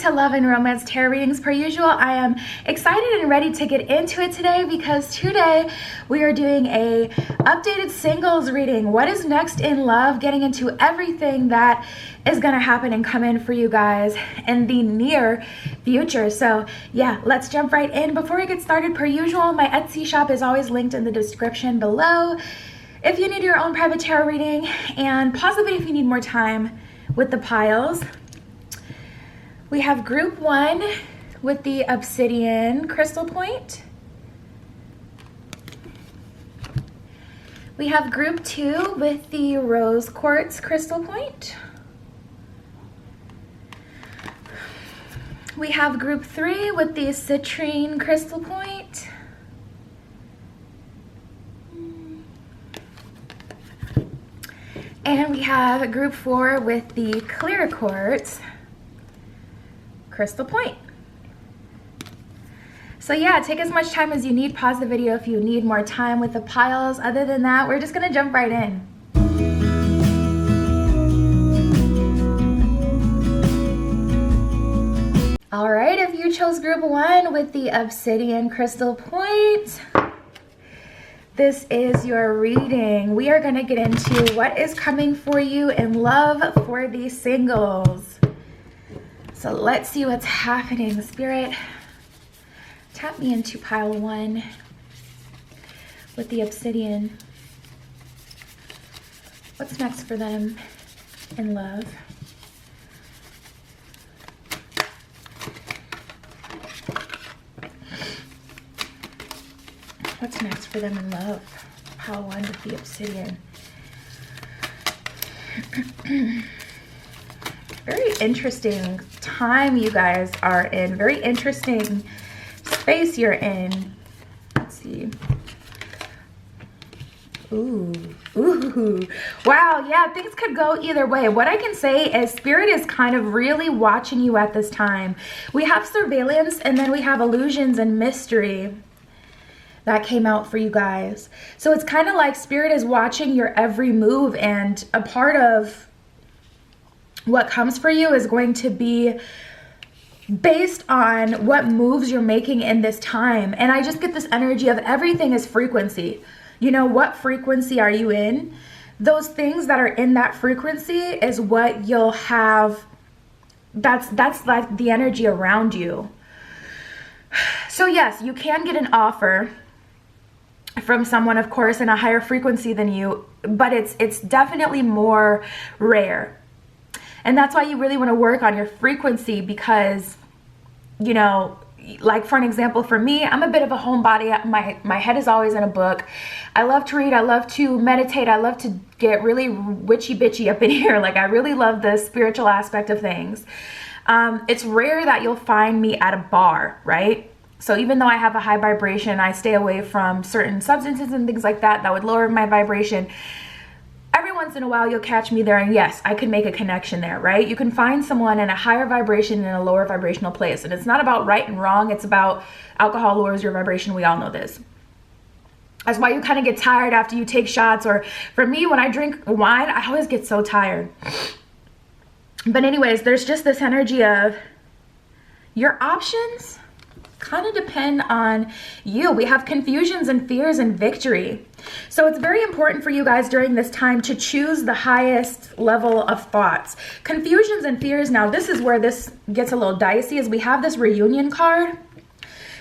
to Love and Romance Tarot Readings. Per usual, I am excited and ready to get into it today because today we are doing a updated singles reading. What is next in love? Getting into everything that is going to happen and come in for you guys in the near future. So yeah, let's jump right in. Before we get started, per usual, my Etsy shop is always linked in the description below if you need your own private tarot reading, and possibly if you need more time with the piles. We have group 1 with the obsidian crystal point. We have group 2 with the rose quartz crystal point. We have group 3 with the citrine crystal point. And we have group 4 with the clear quartz crystal point. So yeah, take as much time as you need. Pause the video if you need more time with the piles. Other than that, we're just gonna jump right in. All right, if you chose group 1 with the obsidian crystal point, this is your reading. We are gonna get into what is coming for you in love for these singles. So let's see what's happening. Spirit, tap me into pile 1 with the obsidian. What's next for them in love? What's next for them in love? Pile 1 with the obsidian. Very interesting time you guys are in. Very interesting space you're in. Let's see. Ooh. Wow, yeah, things could go either way. What I can say is Spirit is kind of really watching you at this time. We have surveillance and then we have illusions and mystery that came out for you guys. So it's kind of like Spirit is watching your every move, and a part of what comes for you is going to be based on what moves you're making in this time. And I just get this energy of everything is frequency. You know, what frequency are you in? Those things that are in that frequency is what you'll have. That's like the energy around you. So yes, you can get an offer from someone, of course, in a higher frequency than you, but it's definitely more rare. And that's why you really want to work on your frequency, because, you know, like for an example, for me, I'm a bit of a homebody. My head is always in a book. I love to read. I love to meditate. I love to get really witchy bitchy up in here. Like, I really love the spiritual aspect of things. It's rare that you'll find me at a bar, right? So even though I have a high vibration, I stay away from certain substances and things like that would lower my vibration. Every once in a while, you'll catch me there, and yes, I can make a connection there, right? You can find someone in a higher vibration in a lower vibrational place, and it's not about right and wrong. It's about alcohol lowers your vibration. We all know this. That's why you kind of get tired after you take shots, or for me, when I drink wine, I always get so tired. But anyways, there's just this energy of your options kind of depend on you. We have confusions and fears and victory. So it's very important for you guys during this time to choose the highest level of thoughts. Confusions and fears, now this is where this gets a little dicey, is we have this reunion card.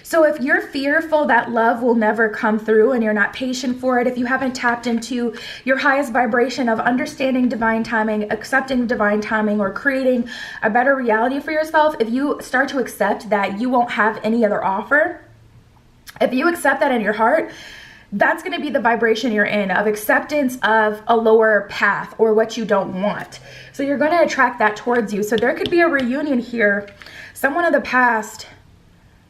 So if you're fearful that love will never come through and you're not patient for it, if you haven't tapped into your highest vibration of understanding divine timing, accepting divine timing, or creating a better reality for yourself, if you start to accept that you won't have any other offer, if you accept that in your heart, that's going to be the vibration you're in, of acceptance of a lower path or what you don't want. So you're going to attract that towards you. So there could be a reunion here, someone of the past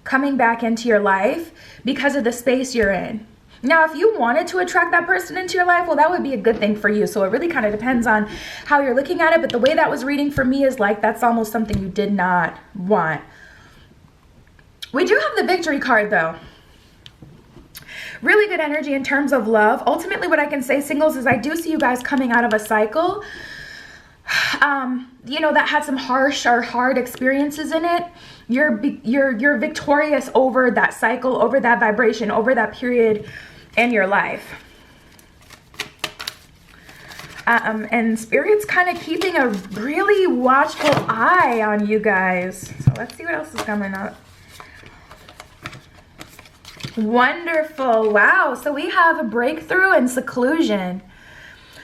coming back into your life because of the space you're in. Now, if you wanted to attract that person into your life, well, that would be a good thing for you. So it really kind of depends on how you're looking at it. But the way that was reading for me is like, that's almost something you did not want. We do have the victory card though. Really good energy in terms of love. Ultimately, what I can say, singles, is I do see you guys coming out of a cycle you know, that had some harsh or hard experiences in it. You're victorious over that cycle, over that vibration, over that period in your life. And Spirit's kind of keeping a really watchful eye on you guys. So let's see what else is coming up. Wonderful. Wow. So we have a breakthrough and seclusion.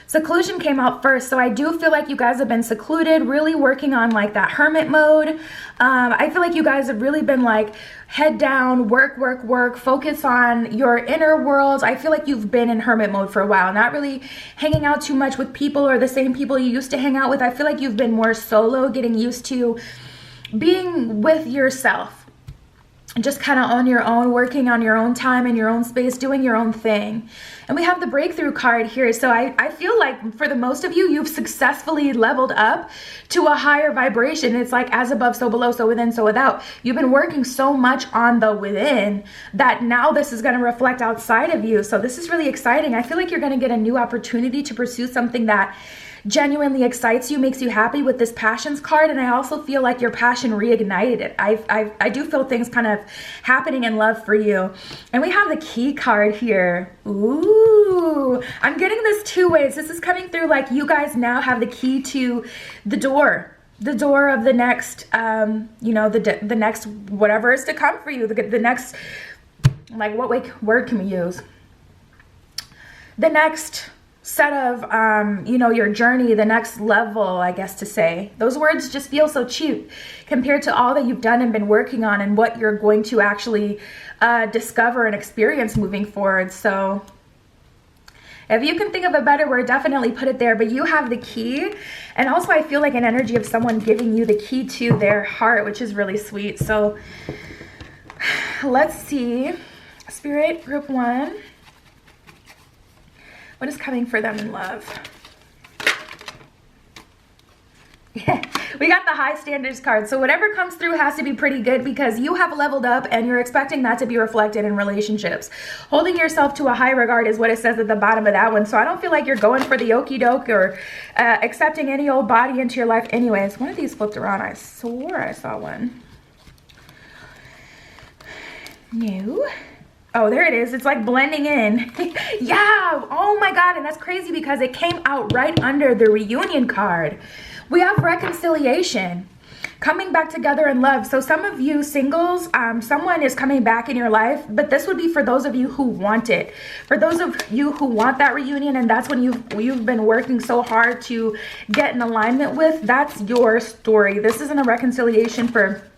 Seclusion came out first, so I do feel like you guys have been secluded, really working on like that hermit mode. I feel like you guys have really been like head down, work, work, work, focus on your inner worlds. I feel like you've been in hermit mode for a while, not really hanging out too much with people or the same people you used to hang out with. I feel like you've been more solo, getting used to being with yourself. Just kind of on your own, working on your own time in your own space, doing your own thing. And we have the breakthrough card here. So I feel like for the most of you, you've successfully leveled up to a higher vibration. It's like as above, so below, so within, so without. You've been working so much on the within that now this is going to reflect outside of you. So this is really exciting. I feel like you're going to get a new opportunity to pursue something that genuinely excites you, makes you happy with this passions card. And I also feel like your passion reignited it. I do feel things kind of happening in love for you. And we have the key card here. Ooh, I'm getting this two ways. This is coming through like you guys now have the key to the door of the next, you know, the next whatever is to come for you. The next, like what word can we use? The next set of, you know, your journey, the next level, I guess to say. Those words just feel so cheap compared to all that you've done and been working on and what you're going to actually discover and experience moving forward. So if you can think of a better word, definitely put it there. But you have the key. And also I feel like an energy of someone giving you the key to their heart, which is really sweet. So let's see. Spirit, group 1. What is coming for them in love? Yeah, we got the high standards card. So whatever comes through has to be pretty good because you have leveled up and you're expecting that to be reflected in relationships. Holding yourself to a high regard is what it says at the bottom of that one. So I don't feel like you're going for the okie doke or accepting any old body into your life. Anyways, one of these flipped around. I swore I saw one. No. Oh, there it is. It's like blending in. Yeah. Oh my God. And that's crazy because it came out right under the reunion card. We have reconciliation, coming back together in love. So some of you singles, someone is coming back in your life, but this would be for those of you who want it. For those of you who want that reunion, and that's when you've been working so hard to get in alignment with, that's your story. This isn't a reconciliation for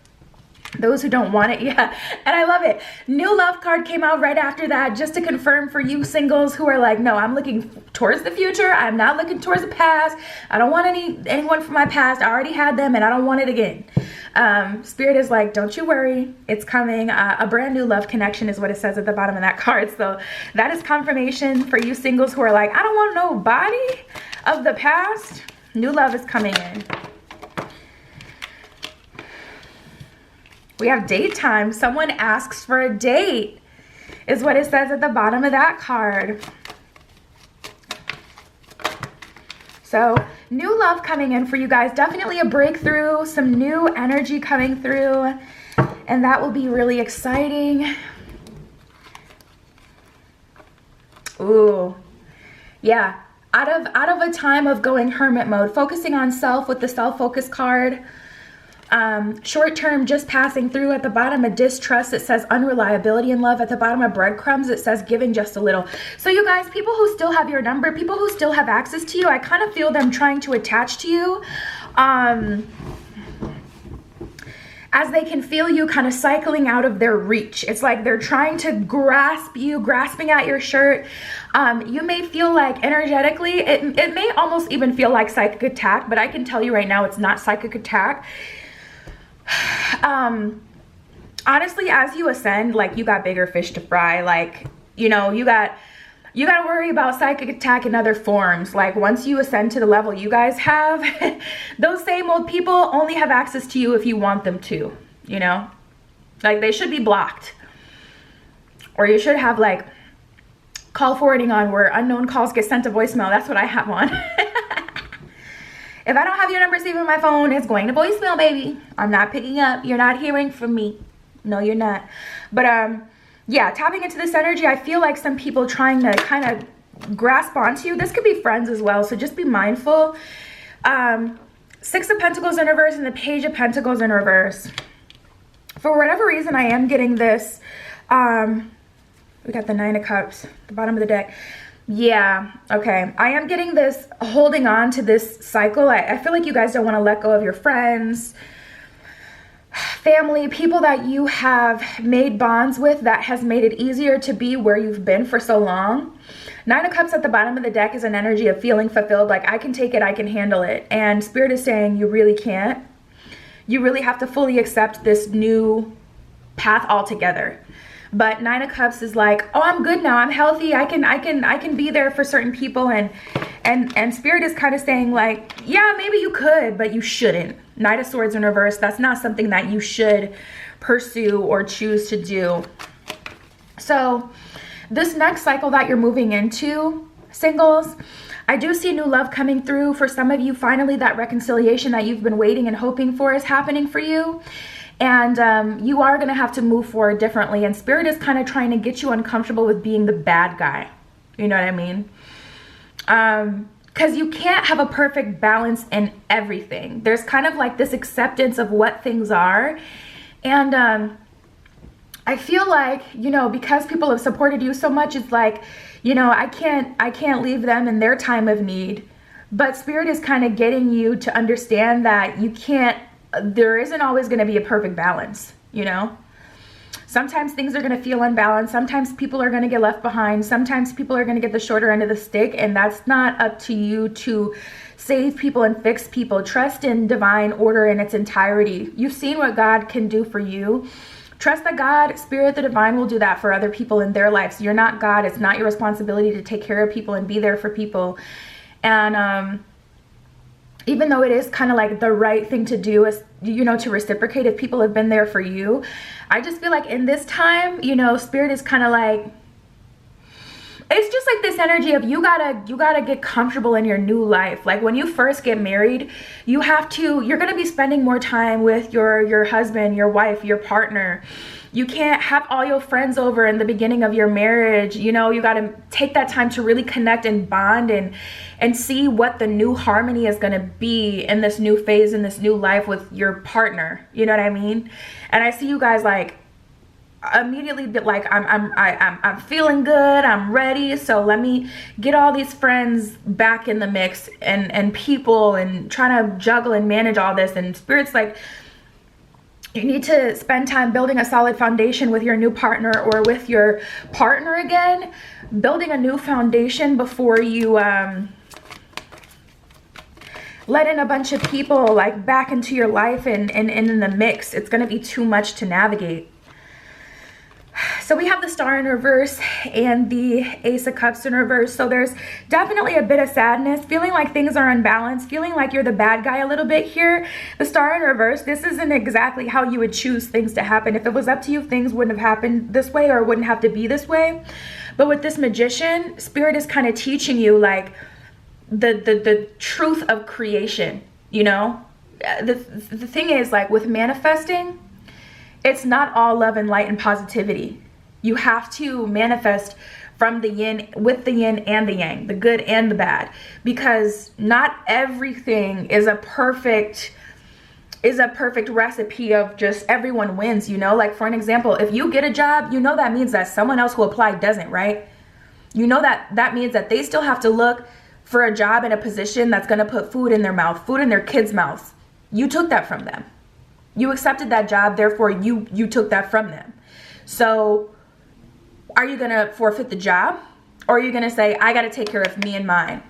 those who don't want it. Yeah, and I love it. New love card came out right after that, just to confirm for you singles who are like, no, I'm looking towards the future. I'm not looking towards the past. I don't want anyone from my past. I already had them and I don't want it again. Spirit is like, don't you worry, it's coming. A brand new love connection is what it says at the bottom of that card. So that is confirmation for you singles who are like, I don't want nobody of the past. New love is coming in. We have date time. Someone asks for a date is what it says at the bottom of that card. So new love coming in for you guys. Definitely a breakthrough, some new energy coming through, and that will be really exciting. Ooh, yeah. Out of a time of going hermit mode, focusing on self with the self-focus card. Short term, just passing through. At the bottom of distrust, it says unreliability in love. At the bottom of breadcrumbs, it says giving just a little. So you guys, people who still have your number, people who still have access to you, I kind of feel them trying to attach to you, as they can feel you kind of cycling out of their reach. It's like they're trying to grasp you, grasping at your shirt. You may feel like energetically, it may almost even feel like psychic attack, but I can tell you right now, it's not psychic attack. Honestly, as you ascend, like, you got bigger fish to fry. Like, you know, you got to worry about psychic attack in other forms. Like, once you ascend to the level you guys have, those same old people only have access to you if you want them to, you know? Like, they should be blocked. Or you should have, like, call forwarding on where unknown calls get sent to voicemail. That's what I have on. If I don't have your number saved in my phone, it's going to voicemail, baby. I'm not picking up. You're not hearing from me. No, you're not. But yeah, tapping into this energy, I feel like some people trying to kind of grasp onto you. This could be friends as well, so just be mindful. Six of Pentacles in reverse and the Page of Pentacles in reverse. For whatever reason, I am getting this. We got the Nine of Cups, the bottom of the deck. Yeah, okay. I am getting this holding on to this cycle. I feel like you guys don't want to let go of your friends, family, people that you have made bonds with that has made it easier to be where you've been for so long. Nine of Cups at the bottom of the deck is an energy of feeling fulfilled, like I can take it, I can handle it. And Spirit is saying you really can't. You really have to fully accept this new path altogether. But Nine of Cups is like, oh, I'm good now. I'm healthy. I can be there for certain people. And Spirit is kind of saying like, yeah, maybe you could, but you shouldn't. Knight of Swords in reverse. That's not something that you should pursue or choose to do. So this next cycle that you're moving into, singles, I do see new love coming through. For some of you, finally that reconciliation that you've been waiting and hoping for is happening for you. And you are going to have to move forward differently. And Spirit is kind of trying to get you uncomfortable with being the bad guy. You know what I mean? Because you can't have a perfect balance in everything. There's kind of like this acceptance of what things are. And I feel like, you know, because people have supported you so much, it's like, you know, I can't leave them in their time of need. But Spirit is kind of getting you to understand that you can't, there isn't always going to be a perfect balance, you know? Sometimes things are going to feel unbalanced. Sometimes people are going to get left behind. Sometimes people are going to get the shorter end of the stick. And that's not up to you to save people and fix people. Trust in divine order in its entirety. You've seen what God can do for you. Trust that God, Spirit, the divine will do that for other people in their lives. You're not God. It's not your responsibility to take care of people and be there for people. And even though it is kind of like the right thing to do is, you know, to reciprocate if people have been there for you, I just feel like in this time, you know, Spirit is kind of like, it's just like this energy of you gotta get comfortable in your new life. Like when you first get married, you're gonna be spending more time with your husband, your wife, your partner. You can't have all your friends over in the beginning of your marriage. You know, you got to take that time to really connect and bond and see what the new harmony is going to be in this new phase, in this new life with your partner. You know what I mean? And I see you guys like immediately like, I'm feeling good. I'm ready. So let me get all these friends back in the mix and people and trying to juggle and manage all this. And Spirit's like, you need to spend time building a solid foundation with your new partner or with your partner again. Building a new foundation before you let in a bunch of people like back into your life and in the mix. It's going to be too much to navigate. So we have the Star in reverse and the Ace of Cups in reverse. So there's definitely a bit of sadness, feeling like things are unbalanced, feeling like you're the bad guy a little bit here. The Star in reverse, this isn't exactly how you would choose things to happen. If it was up to you, things wouldn't have happened this way or wouldn't have to be this way. But with this Magician, Spirit is kind of teaching you like the truth of creation, you know? The thing is, like with manifesting, it's not all love and light and positivity. You have to manifest from the yin, with the yin and the yang, the good and the bad, because not everything is a perfect recipe of just everyone wins, you know? Like for an example, if you get a job, you know that means that someone else who applied doesn't, right? You know that means that they still have to look for a job in a position that's going to put food in their mouth, food in their kids' mouths. You took that from them. You accepted that job, therefore you took that from them. So are you going to forfeit the job? Or are you going to say, I got to take care of me and mine?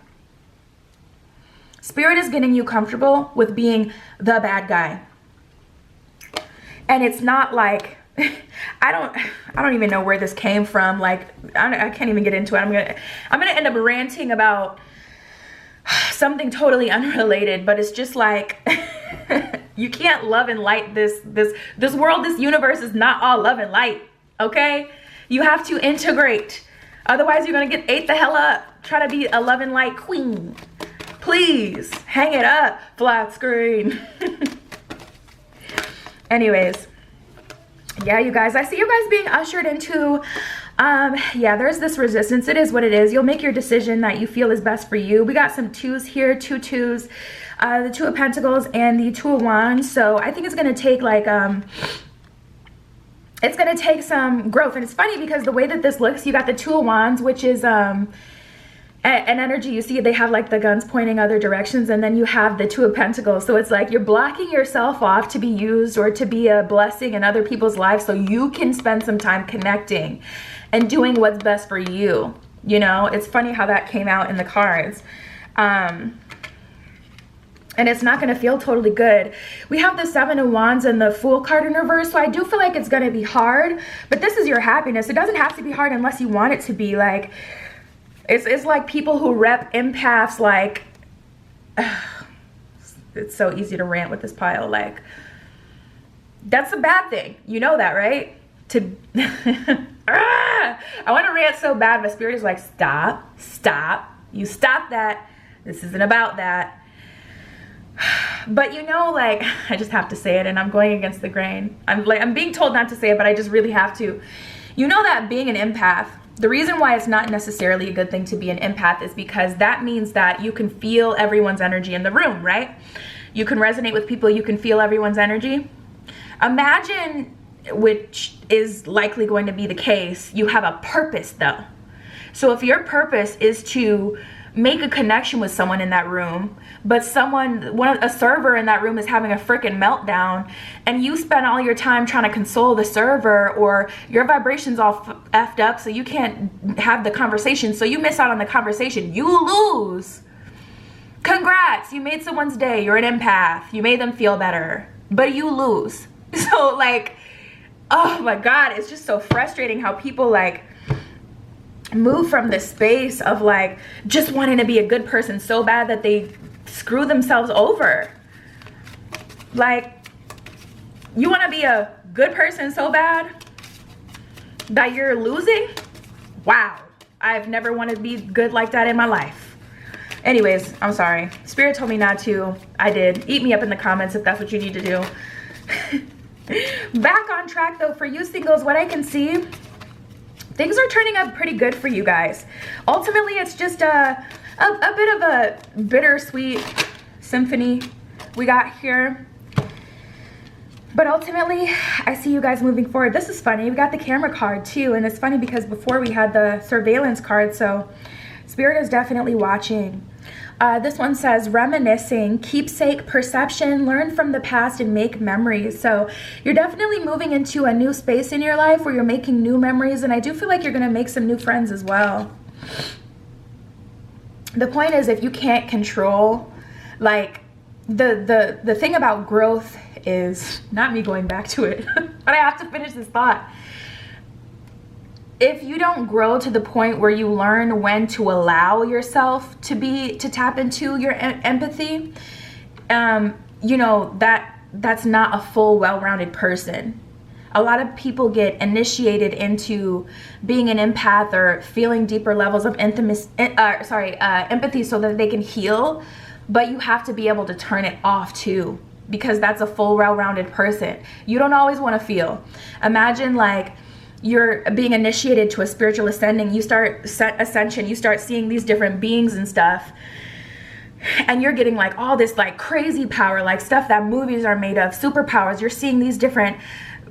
Spirit is getting you comfortable with being the bad guy. And it's not like, I don't even know where this came from. Like, I can't even get into it. I'm going to end up ranting about something totally unrelated, but it's just like, you can't love and light this world. This universe is not all love and light, okay? You have to integrate. Otherwise, you're going to get ate the hell up. Try to be a love and light queen. Please, hang it up, flat screen. Anyways, yeah, you guys, I see you guys being ushered into, yeah, there's this resistance. It is what it is. You'll make your decision that you feel is best for you. We got some twos here, two twos, the Two of Pentacles and the Two of Wands. So I think it's going to take like, it's going to take some growth. And it's funny because the way that this looks, you got the Two of Wands, which is, an energy. You see they have like the guns pointing other directions, and then you have the Two of Pentacles. So it's like you're blocking yourself off to be used or to be a blessing in other people's lives so you can spend some time connecting and doing what's best for you. You know, it's funny how that came out in the cards. And it's not going to feel totally good. We have the Seven of Wands and the Fool card in reverse. So I do feel like it's going to be hard, but this is your happiness. It doesn't have to be hard unless you want it to be. Like, it's like people who rep empaths, like, it's so easy to rant with this pile. Like, that's a bad thing. You know that, right? I want to rant so bad. My spirit is like, stop. You stop that. This isn't about that. But you know, like, I just have to say it, and I'm going against the grain. I'm being told not to say it, but I just really have to. You know that being an empath, the reason why it's not necessarily a good thing to be an empath is because that means that you can feel everyone's energy in the room, right? You can resonate with people, you can feel everyone's energy. Imagine, which is likely going to be the case, you have a purpose though. So if your purpose is to make a connection with someone in that room, but a server in that room is having a freaking meltdown, and you spend all your time trying to console the server, or your vibration's all effed up so you can't have the conversation, so you miss out on the conversation, you lose. Congrats, you made someone's day. You're an empath. You made them feel better, but you lose. So like, oh my God, it's just so frustrating how people like move from the space of like just wanting to be a good person so bad that they screw themselves over. Like, you want to be a good person so bad that you're losing? Wow, I've never wanted to be good like that in my life. Anyways, I'm sorry. Spirit told me not to. I did. Eat me up in the comments if that's what you need to do. Back on track though, for you singles, what I can see, things are turning out pretty good for you guys. Ultimately, it's just a bit of a bittersweet symphony we got here. But ultimately, I see you guys moving forward. This is funny. We got the camera card too. And it's funny because before we had the surveillance card. So Spirit is definitely watching. This one says reminiscing, keepsake, perception, learn from the past and make memories. So you're definitely moving into a new space in your life where you're making new memories. And I do feel like you're going to make some new friends as well. The point is, if you can't control, like, the thing about growth is, not me going back to it, but I have to finish this thought. If you don't grow to the point where you learn when to allow yourself to tap into your empathy, you know, that's not a full, well-rounded person. A lot of people get initiated into being an empath or feeling deeper levels of empathy so that they can heal, but you have to be able to turn it off too, because that's a full, well-rounded person. You don't always want to feel. Imagine like you're being initiated to a spiritual ascending, you start ascension, you start seeing these different beings and stuff, and you're getting like all this like crazy power, like stuff that movies are made of, superpowers. You're seeing these different,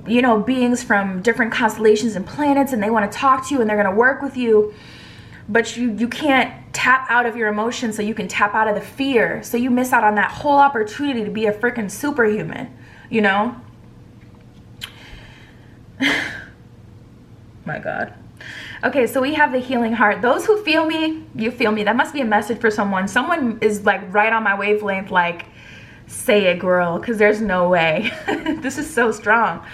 you know, beings from different constellations and planets, and they want to talk to you and they're going to work with you, but you can't tap out of your emotions so you can tap out of the fear. So you miss out on that whole opportunity to be a freaking superhuman, you know? My God. Okay, so we have the healing heart. Those who feel me, you feel me. That must be a message for someone. Someone is like right on my wavelength, like, say it, girl, because there's no way. This is so strong.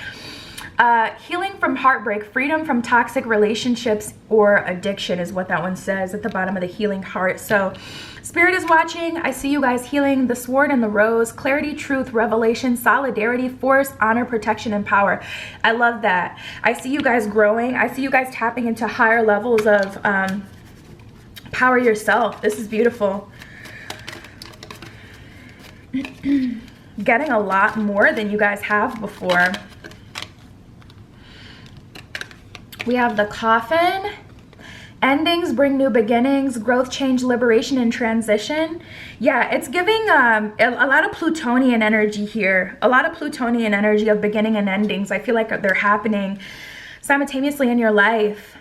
Healing from heartbreak, freedom from toxic relationships or addiction is what that one says at the bottom of the healing heart. So Spirit is watching. I see you guys healing the sword and the rose, clarity, truth, revelation, solidarity, force, honor, protection, and power. I love that. I see you guys growing. I see you guys tapping into higher levels of power yourself. This is beautiful. Getting a lot more than you guys have before. We have the Coffin. Endings bring new beginnings, growth, change, liberation, and transition. Yeah, it's giving a lot of Plutonian energy here. A lot of Plutonian energy of beginning and endings. I feel like they're happening simultaneously in your life.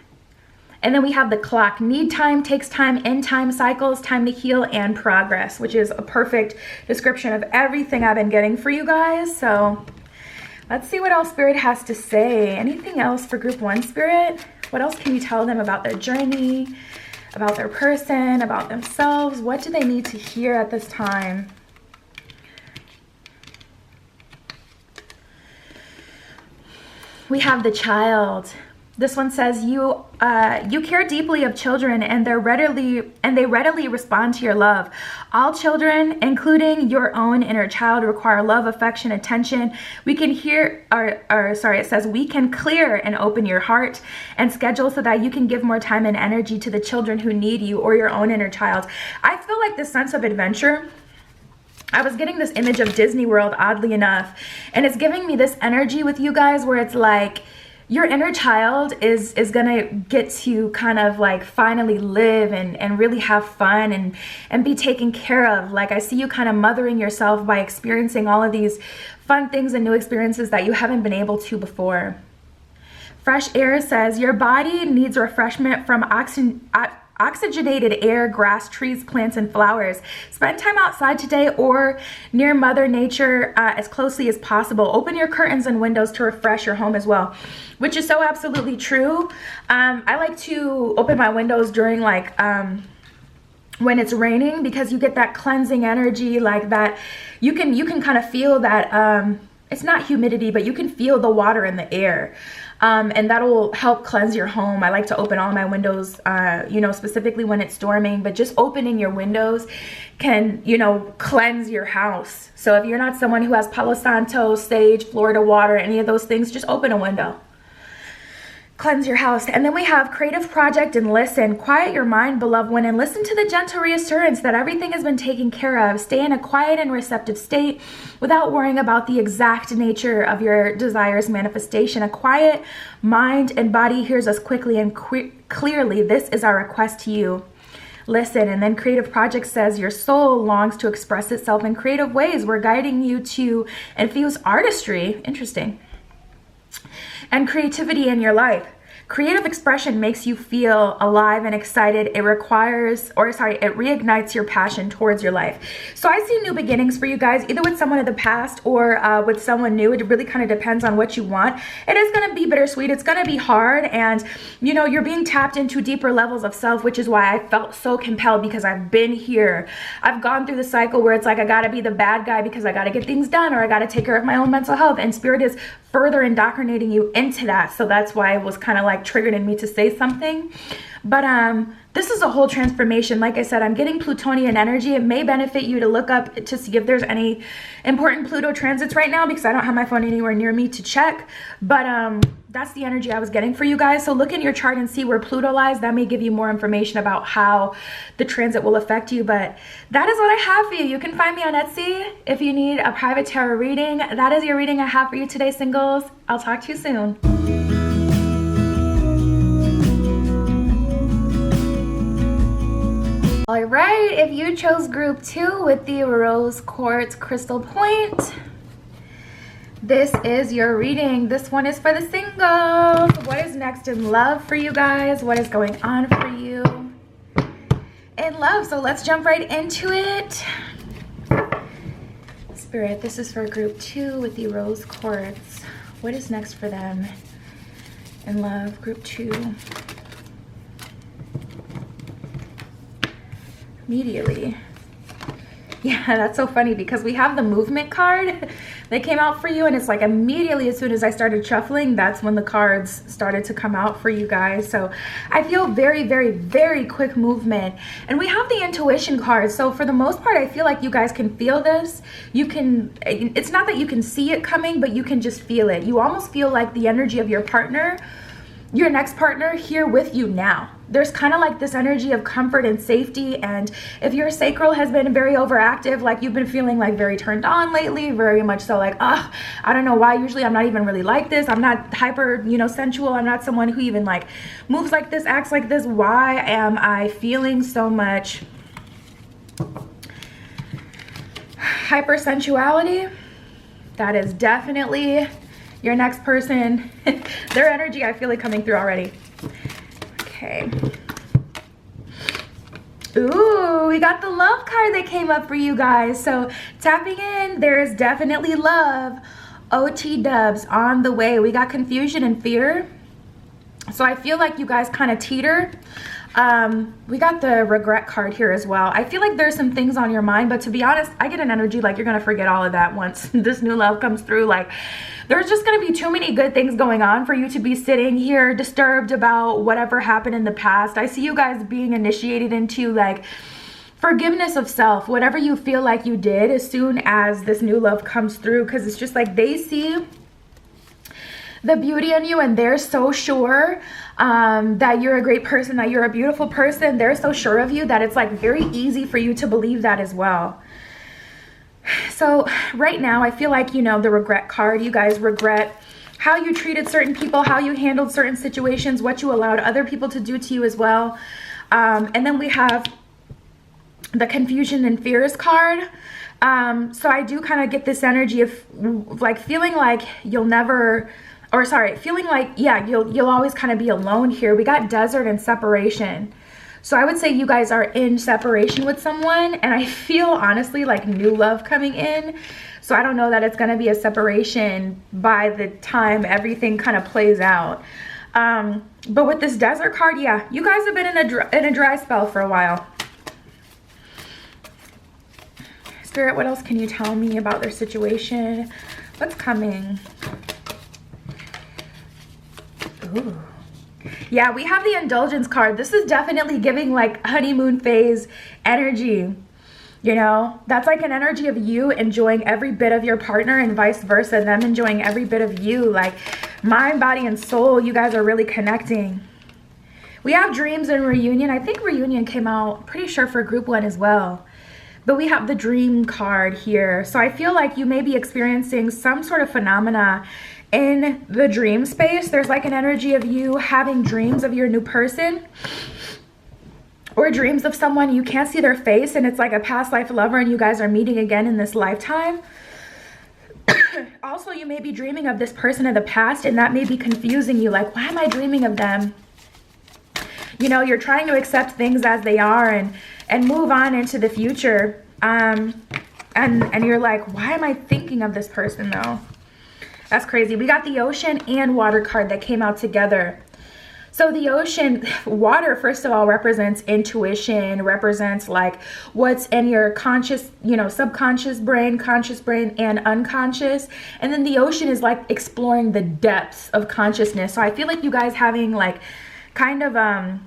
And then we have the Clock. Need time, takes time, end time, cycles, time to heal, and progress, which is a perfect description of everything I've been getting for you guys. So let's see what else Spirit has to say. Anything else for Group 1, Spirit? What else can you tell them about their journey, about their person, about themselves? What do they need to hear at this time? We have the Child. This one says you care deeply of children, and they readily respond to your love. All children, including your own inner child, require love, affection, attention. We can it says we can clear and open your heart and schedule so that you can give more time and energy to the children who need you or your own inner child. I feel like this sense of adventure. I was getting this image of Disney World, oddly enough, and it's giving me this energy with you guys where it's like, your inner child is gonna get to kind of like finally live and really have fun and be taken care of. Like I see you kind of mothering yourself by experiencing all of these fun things and new experiences that you haven't been able to before. Fresh Air says your body needs refreshment from oxygenated air, grass, trees, plants, and flowers. Spend time outside today or near Mother Nature as closely as possible. Open your curtains and windows to refresh your home as well, which is so absolutely true. I like to open my windows during like when it's raining, because you get that cleansing energy, like that you can kind of feel that it's not humidity, but you can feel the water in the air. And that'll help cleanse your home. I like to open all my windows, specifically when it's storming, but just opening your windows can, cleanse your house. So if you're not someone who has Palo Santo, sage, Florida water, any of those things, just open a window. Cleanse your house. And then we have creative project and listen. Quiet your mind, beloved one, and listen to the gentle reassurance that everything has been taken care of. Stay in a quiet and receptive state without worrying about the exact nature of your desires manifestation. A quiet mind and body hears us quickly and clearly. This is our request to you. Listen. And then creative project says your soul longs to express itself in creative ways. We're guiding you to infuse artistry. Interesting. And creativity in your life. Creative expression makes you feel alive and excited. It reignites your passion towards your life. So I see new beginnings for you guys, either with someone of the past or with someone new. It really kind of depends on what you want. It is going to be bittersweet. It's going to be hard. And, you're being tapped into deeper levels of self, which is why I felt so compelled, because I've been here. I've gone through the cycle where it's like I got to be the bad guy because I got to get things done, or I got to take care of my own mental health. And Spirit is further indoctrinating you into that. So that's why it was kind of like triggered in me to say something. But this is a whole transformation. Like I said, I'm getting Plutonian energy. It may benefit you to look up to see if there's any important Pluto transits right now, because I don't have my phone anywhere near me to check. But that's the energy I was getting for you guys. So look in your chart and see where Pluto lies. That may give you more information about how the transit will affect you. But that is what I have for you. You can find me on Etsy if you need a private tarot reading. That is your reading I have for you today, singles. I'll talk to you soon. All right, if you chose group 2 with the rose quartz crystal point, this is your reading. This one is for the singles. What is next in love for you guys? What is going on for you in love? So let's jump right into it. Spirit, this is for group 2 with the rose quartz. What is next for them in love, group 2? Immediately. Yeah, that's so funny because we have the movement card that came out for you, and it's like immediately as soon as I started shuffling, that's when the cards started to come out for you guys. So I feel very, very, very quick movement. And we have the intuition card. So for the most part, I feel like you guys can feel this. You can, it's not that you can see it coming, but you can just feel it. You almost feel like the energy of your partner, your next partner, here with you now. there's kind of like this energy of comfort and safety. And if your sacral has been very overactive, like you've been feeling like very turned on lately, very much so like, I don't know why, usually I'm not even really like this, I'm not hyper, you know, sensual, I'm not someone who even like moves like this, acts like this, why am I feeling so much hypersensuality? That is definitely your next person. Their energy, I feel like coming through already. Okay. Ooh, we got the love card that came up for you guys. So tapping in, there is definitely love. OT dubs on the way. We got confusion and fear. So I feel like you guys kind of teeter. We got the regret card here as well. I feel like there's some things on your mind, but to be honest, I get an energy like you're gonna forget all of that once this new love comes through. Like there's just gonna be too many good things going on for you to be sitting here disturbed about whatever happened in the past. I see you guys being initiated into like forgiveness of self, whatever you feel like you did as soon as this new love comes through, because it's just like they see the beauty in you and they're so sure that you're a great person, that you're a beautiful person. They're so sure of you that it's like very easy for you to believe that as well. So right now I feel like, you know, the regret card, you guys regret how you treated certain people, how you handled certain situations, what you allowed other people to do to you as well. And then we have the confusion and fears card. So I do kind of get this energy of like feeling like you'll never, or sorry, feeling like, yeah, you'll always kind of be alone here. We got desert and separation. So I would say you guys are in separation with someone, and I feel honestly like new love coming in. So I don't know that it's going to be a separation by the time everything kind of plays out. But with this desert card, yeah, you guys have been in a dry spell for a while. Spirit, what else can you tell me about their situation? What's coming? Ooh. Yeah, we have the indulgence card. This is definitely giving like honeymoon phase energy. You know, that's like an energy of you enjoying every bit of your partner and vice versa, them enjoying every bit of you. Like mind, body, and soul, you guys are really connecting. We have dreams and reunion. I think reunion came out pretty sure for group 1 as well. But we have the dream card here. So I feel like you may be experiencing some sort of phenomena in the dream space. There's like an energy of you having dreams of your new person, or dreams of someone you can't see their face and it's like a past life lover and you guys are meeting again in this lifetime. Also, you may be dreaming of this person of the past, and that may be confusing you, like, why am I dreaming of them? You know, you're trying to accept things as they are and move on into the future. And you're like, why am I thinking of this person though? That's crazy. We got the ocean and water card that came out together. So the ocean, water, first of all, represents intuition, represents like what's in your conscious, you know, subconscious brain, conscious brain, and unconscious. And then the ocean is like exploring the depths of consciousness. So I feel like you guys having like kind of, I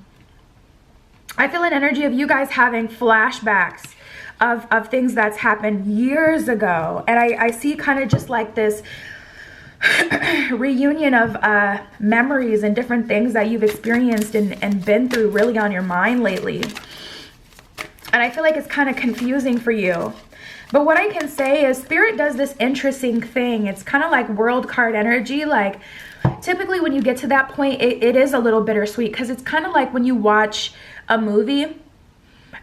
feel an energy of you guys having flashbacks of things that's happened years ago. And I see kind of just like this reunion of memories and different things that you've experienced and been through really on your mind lately. And I feel like it's kind of confusing for you. But what I can say is Spirit does this interesting thing. It's kind of like world card energy. Like typically when you get to that point, it is a little bittersweet, because it's kind of like when you watch a movie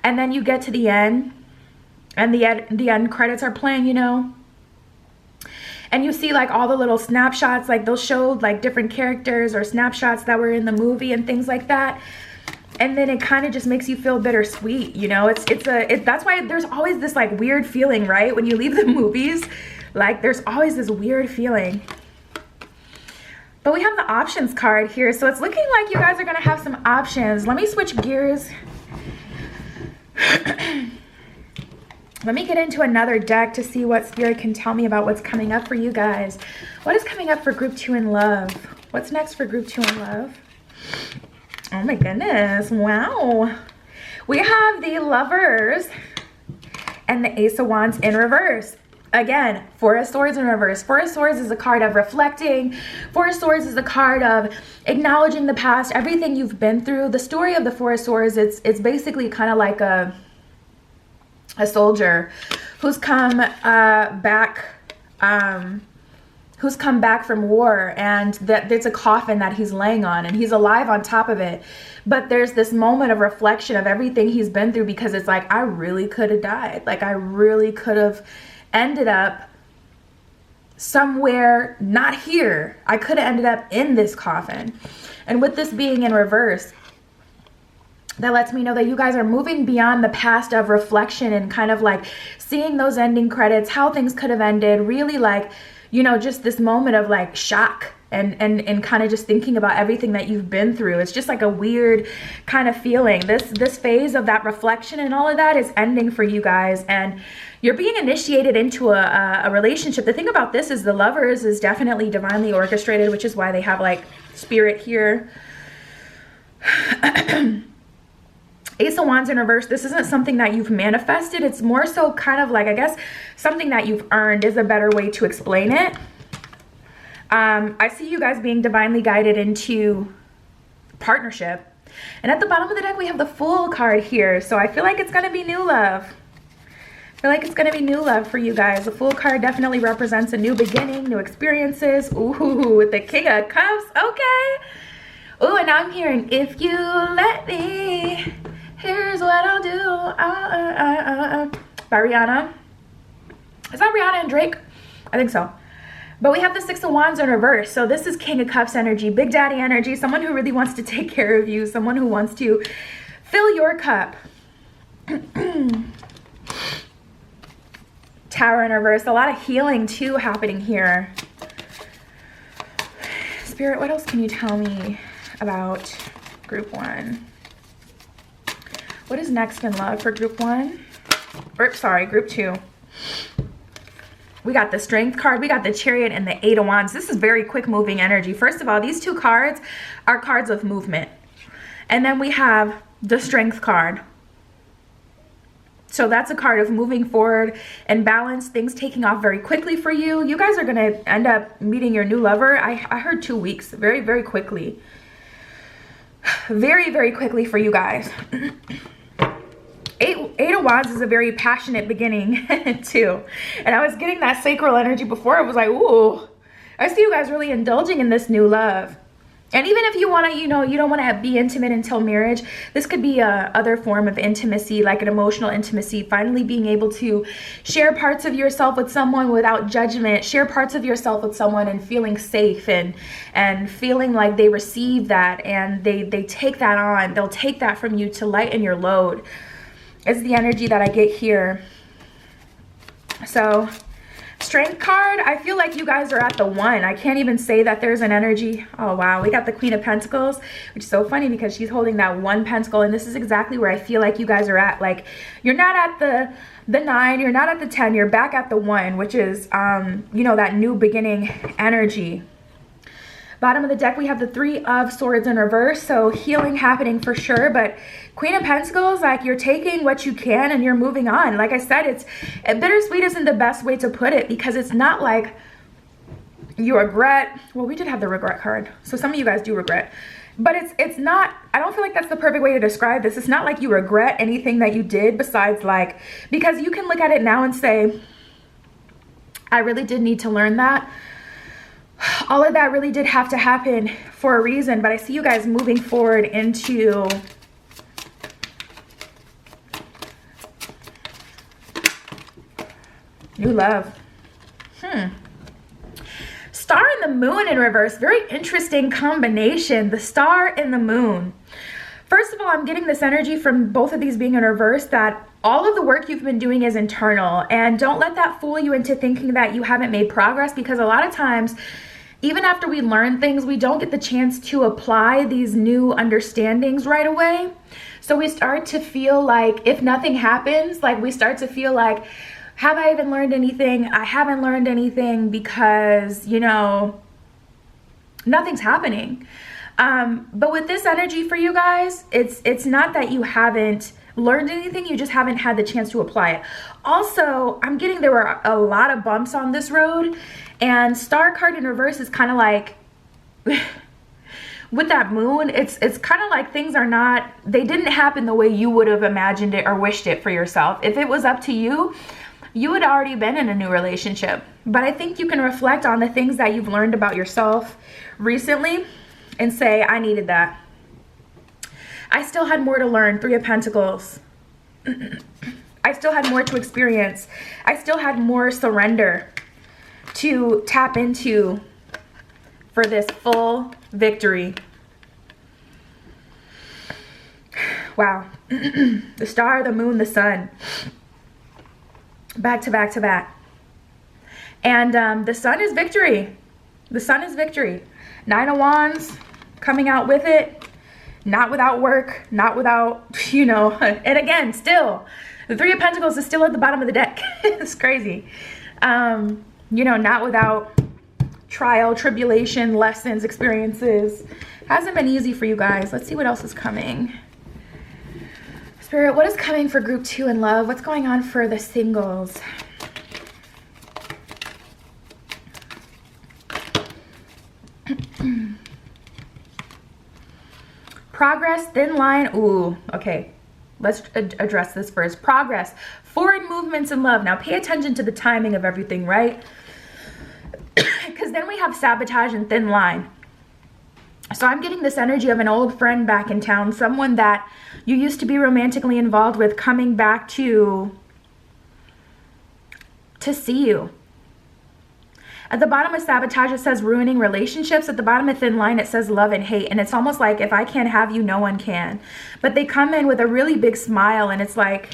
and then you get to the end and the end credits are playing, you know, and you see like all the little snapshots, like they'll show like different characters or snapshots that were in the movie and things like that. And then it kind of just makes you feel bittersweet, you know. That's why there's always this like weird feeling, right? When you leave the movies, like there's always this weird feeling. But we have the options card here, so it's looking like you guys are gonna have some options. Let me switch gears. Let me get into another deck to see what Spirit can tell me about what's coming up for you guys. What is coming up for group 2 in love? What's next for group 2 in love? Oh my goodness, wow. We have the Lovers and the Ace of Wands in reverse. Again, Four of Swords in reverse. Four of Swords is a card of reflecting. Four of Swords is a card of acknowledging the past, everything you've been through. The story of the Four of Swords, it's basically kind of like a soldier who's come back from war, and that there's a coffin that he's laying on and he's alive on top of it. But there's this moment of reflection of everything he's been through, because it's like, I really could have died. Like, I really could have ended up somewhere not here. I could have ended up in this coffin. And with this being in reverse, that lets me know that you guys are moving beyond the past of reflection and kind of like seeing those ending credits, how things could have ended, really like, you know, just this moment of like shock and kind of just thinking about everything that you've been through. It's just like a weird kind of feeling. This phase of that reflection and all of that is ending for you guys, and you're being initiated into a relationship. The thing about this is the Lovers is definitely divinely orchestrated, which is why they have like spirit here. Ace of Wands in reverse, this isn't something that you've manifested. It's more so kind of like, I guess, something that you've earned is a better way to explain it. I see you guys being divinely guided into partnership. And at the bottom of the deck, we have the Fool card here. So I feel like it's going to be new love. I feel like it's going to be new love for you guys. The Fool card definitely represents a new beginning, new experiences. Ooh, with the King of Cups. Okay. Ooh, and I'm hearing, if you let me, here's what I'll do. By Rihanna. Is that Rihanna and Drake? I think so. But we have the Six of Wands in reverse. So this is King of Cups energy, Big Daddy energy, someone who really wants to take care of you, someone who wants to fill your cup. Tower in reverse. A lot of healing too happening here. Spirit, what else can you tell me about group 1? What is next in love for group 1? Or sorry, group 2. We got the Strength card, we got the Chariot, and the Eight of Wands. This is very quick moving energy. First of all, these two cards are cards of movement. And then we have the Strength card. So that's a card of moving forward and balance, things taking off very quickly for you. You guys are going to end up meeting your new lover. I heard 2 weeks, very, very quickly. Very, very quickly for you guys. Eight of Wands is a very passionate beginning too. And I was getting that sacral energy before. I was like, ooh, I see you guys really indulging in this new love. And even if you want to, you know, you don't want to be intimate until marriage, this could be a other form of intimacy, like an emotional intimacy, finally being able to share parts of yourself with someone without judgment, share parts of yourself with someone and feeling safe and feeling like they receive that and they take that on. They'll take that from you to lighten your load. Is the energy that I get here. So Strength card, I feel like you guys are at the 1. I can't even say that there's an energy. Oh wow, we got the Queen of Pentacles, which is so funny because she's holding that 1 pentacle, and this is exactly where I feel like you guys are at. Like, you're not at the 9, you're not at the 10, you're back at the 1, which is you know, that new beginning energy. Bottom of the deck, we have the Three of Swords in reverse, so healing happening for sure, but Queen of Pentacles, like, you're taking what you can and you're moving on. Like I said, bittersweet isn't the best way to put it, because it's not like you regret. Well, we did have the regret card, so some of you guys do regret, but it's not, I don't feel like that's the perfect way to describe this. It's not like you regret anything that you did, besides like, because you can look at it now and say, I really did need to learn that. All of that really did have to happen for a reason, but I see you guys moving forward into new love. Star and the Moon in reverse. Very interesting combination. The Star and the Moon. First of all, I'm getting this energy from both of these being in reverse that all of the work you've been doing is internal, and don't let that fool you into thinking that you haven't made progress, because a lot of times, even after we learn things, we don't get the chance to apply these new understandings right away. So we start to feel like if nothing happens, like we start to feel like, have I even learned anything? I haven't learned anything because, you know, nothing's happening. But with this energy for you guys, it's not that you haven't learned anything, you just haven't had the chance to apply it. Also, I'm getting there were a lot of bumps on this road, and star card in reverse is kind of like with that moon, it's kind of like things are not, they didn't happen the way you would have imagined it or wished it for yourself. If it was up to you, you had already been in a new relationship. But I think you can reflect on the things that you've learned about yourself recently and say, I needed that. I still had more to learn. 3 of Pentacles. I still had more to experience. I still had more surrender to tap into for this full victory. Wow. The star, the moon, the sun. Back to back to back. And the sun is victory. The sun is victory. 9 of Wands coming out with it. Not without work, not without, you know, and again, still, the 3 of Pentacles is still at the bottom of the deck. It's crazy. You know, not without trial, tribulation, lessons, experiences. Hasn't been easy for you guys. Let's see what else is coming. Spirit, what is coming for group 2 in love? What's going on for the singles? Progress, thin line. Ooh, okay. Let's address this first. Progress, forward movements in love. Now pay attention to the timing of everything, right? Because then we have sabotage and thin line. So I'm getting this energy of an old friend back in town, someone that you used to be romantically involved with, coming back to see you. At the bottom of sabotage, it says ruining relationships. At the bottom of thin line, it says love and hate. And it's almost like, if I can't have you, no one can. But they come in with a really big smile, and it's like,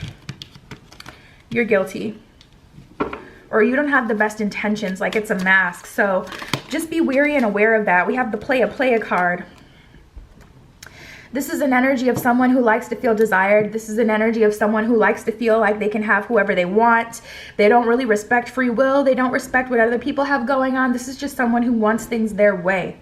you're guilty. Or you don't have the best intentions, like it's a mask. So just be wary and aware of that. We have the play a card. This is an energy of someone who likes to feel desired. This is an energy of someone who likes to feel like they can have whoever they want. They don't really respect free will. They don't respect what other people have going on. This is just someone who wants things their way.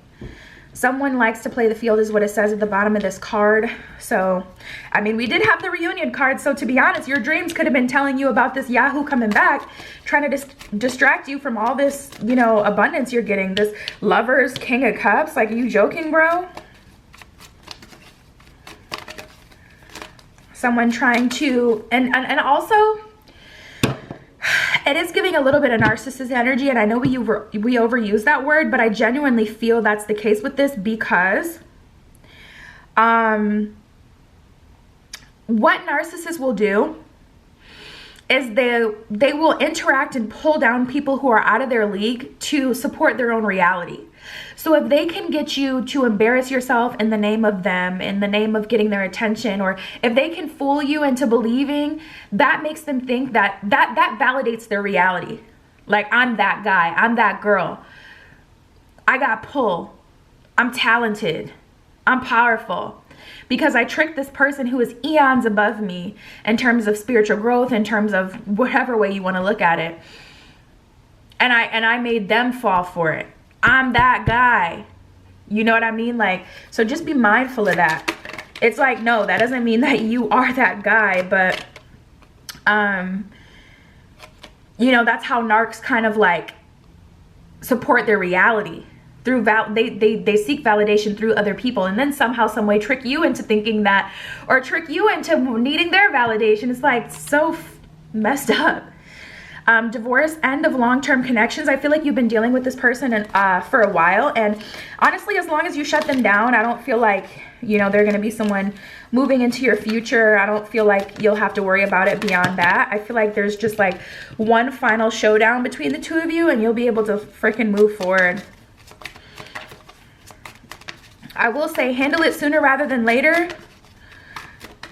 Someone likes to play the field is what it says at the bottom of this card. So, I mean, we did have the reunion card. So to be honest, your dreams could have been telling you about this Yahoo coming back, trying to distract you from all this, you know, abundance you're getting. This Lovers, King of Cups. Like, are you joking, bro? Someone trying to, and also, it is giving a little bit of narcissist energy, and I know we overuse that word, but I genuinely feel that's the case with this, because what narcissists will do is they will interact and pull down people who are out of their league to support their own reality. So if they can get you to embarrass yourself in the name of them, in the name of getting their attention, or if they can fool you into believing, that makes them think that validates their reality. Like, I'm that guy, I'm that girl, I got pull, I'm talented, I'm powerful, because I tricked this person who is eons above me in terms of spiritual growth, in terms of whatever way you want to look at it. And I made them fall for it. I'm that guy. You know what I mean? Like, so just be mindful of that. It's like, no, that doesn't mean that you are that guy, but you know, that's how narcs kind of like support their reality. Through they seek validation through other people, and then somehow, some way trick you into thinking that, or trick you into needing their validation. It's like so messed up. Divorce, end of long-term connections. I feel like you've been dealing with this person for a while, and honestly, as long as you shut them down, I don't feel like, you know, they're going to be someone moving into your future. I don't feel like you'll have to worry about it beyond that. I feel like there's just like one final showdown between the two of you, and you'll be able to freaking move forward. I will say, handle it sooner rather than later.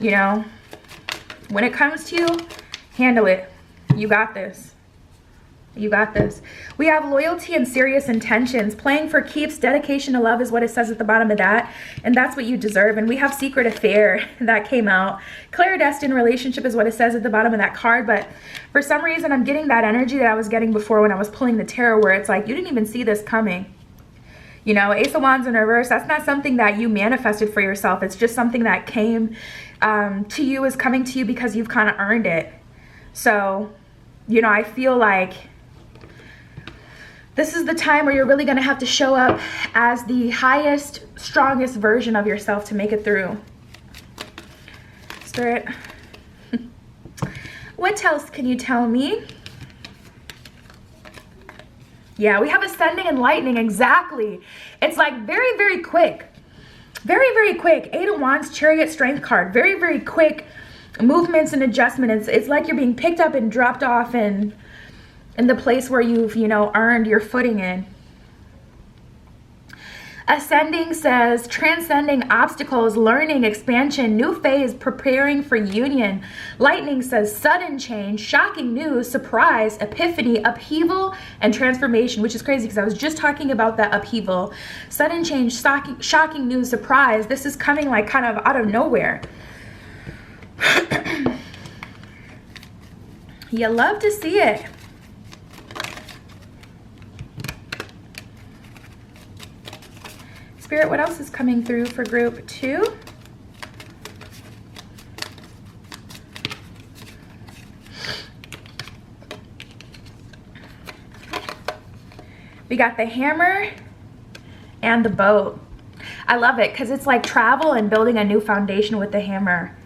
You know, when it comes to you, handle it. You got this. You got this. We have loyalty and serious intentions. Playing for keeps. Dedication to love is what it says at the bottom of that. And that's what you deserve. And we have secret affair that came out. Clairedestined relationship is what it says at the bottom of that card. But for some reason, I'm getting that energy that I was getting before when I was pulling the tarot, where it's like, you didn't even see this coming. You know, Ace of Wands in reverse, that's not something that you manifested for yourself. It's just something that came to you, is coming to you because you've kind of earned it. So, you know, I feel like this is the time where you're really going to have to show up as the highest, strongest version of yourself to make it through. Spirit, what else can you tell me? Yeah, we have Ascending and Lightning, exactly. It's like very, very quick. Very, very quick. Eight of Wands, Chariot, Strength card. Very, very quick movements and adjustments. It's like you're being picked up and dropped off in the place where you've, you know, earned your footing in. Ascending says transcending obstacles, learning, expansion, new phase, preparing for union. Lightning says sudden change, shocking news, surprise, epiphany, upheaval, and transformation, which is crazy because I was just talking about that upheaval. Sudden change, shocking news, surprise. This is coming like kind of out of nowhere. You love to see it. Spirit, what else is coming through for group 2? We got the hammer and the boat. I love it because it's like travel and building a new foundation with the hammer.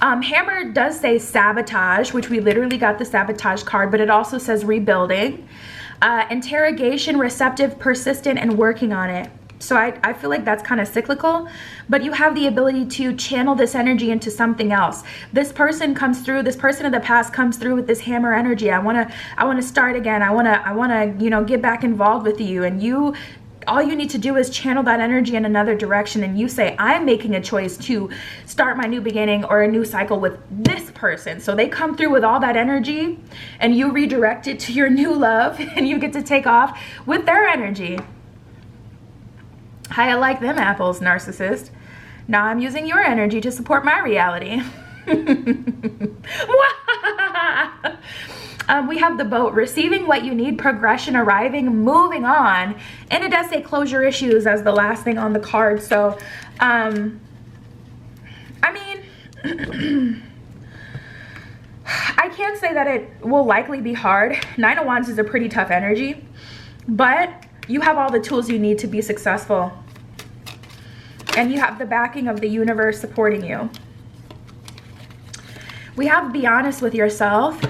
Hammer does say sabotage, which we literally got the sabotage card, but it also says rebuilding. Interrogation, receptive, persistent, and working on it. So I feel like that's kind of cyclical, but you have the ability to channel this energy into something else. This person comes through, this person of the past comes through with this hammer energy. I want to start again. I want to, you know, get back involved with you. And all you need to do is channel that energy in another direction. And you say, I'm making a choice to start my new beginning or a new cycle with this person. So they come through with all that energy and you redirect it to your new love and you get to take off with their energy. Hi, I like them apples, narcissist. Now I'm using your energy to support my reality. We have the boat, receiving what you need, progression, arriving, moving on. And it does say close your issues as the last thing on the card. So, I mean, I can't say that it will likely be hard. Nine of Wands is a pretty tough energy, but you have all the tools you need to be successful. And you have the backing of the universe supporting you. We have be honest with yourself.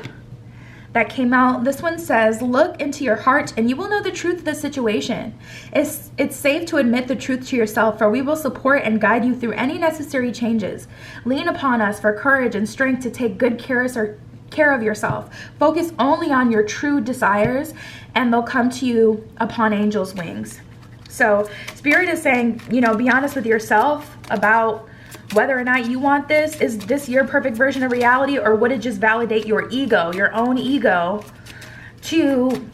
That came out. This one says, look into your heart and you will know the truth of the situation. It's safe to admit the truth to yourself, for we will support and guide you through any necessary changes. Lean upon us for courage and strength to take good care of yourself. Focus only on your true desires and they'll come to you upon angels' wings. So Spirit is saying, you know, be honest with yourself about whether or not you want this. Is this your perfect version of reality, or would it just validate your ego, your own ego, to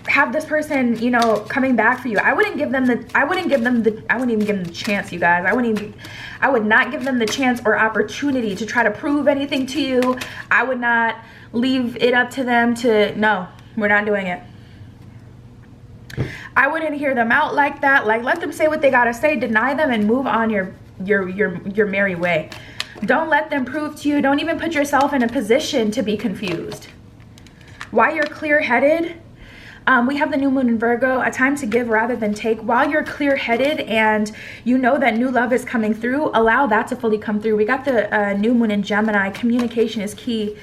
have this person, you know, coming back for you? I wouldn't even give them the chance, you guys. I would not give them the chance or opportunity to try to prove anything to you. I would not leave it up to them to, no, we're not doing it. I wouldn't hear them out like that. Like, let them say what they gotta say, deny them, and move on your merry way. Don't let them prove to you. Don't even put yourself in a position to be confused. While you're clear-headed, we have the new moon in Virgo, a time to give rather than take. While you're clear-headed and you know that new love is coming through, allow that to fully come through. We got the new moon in Gemini. Communication is key,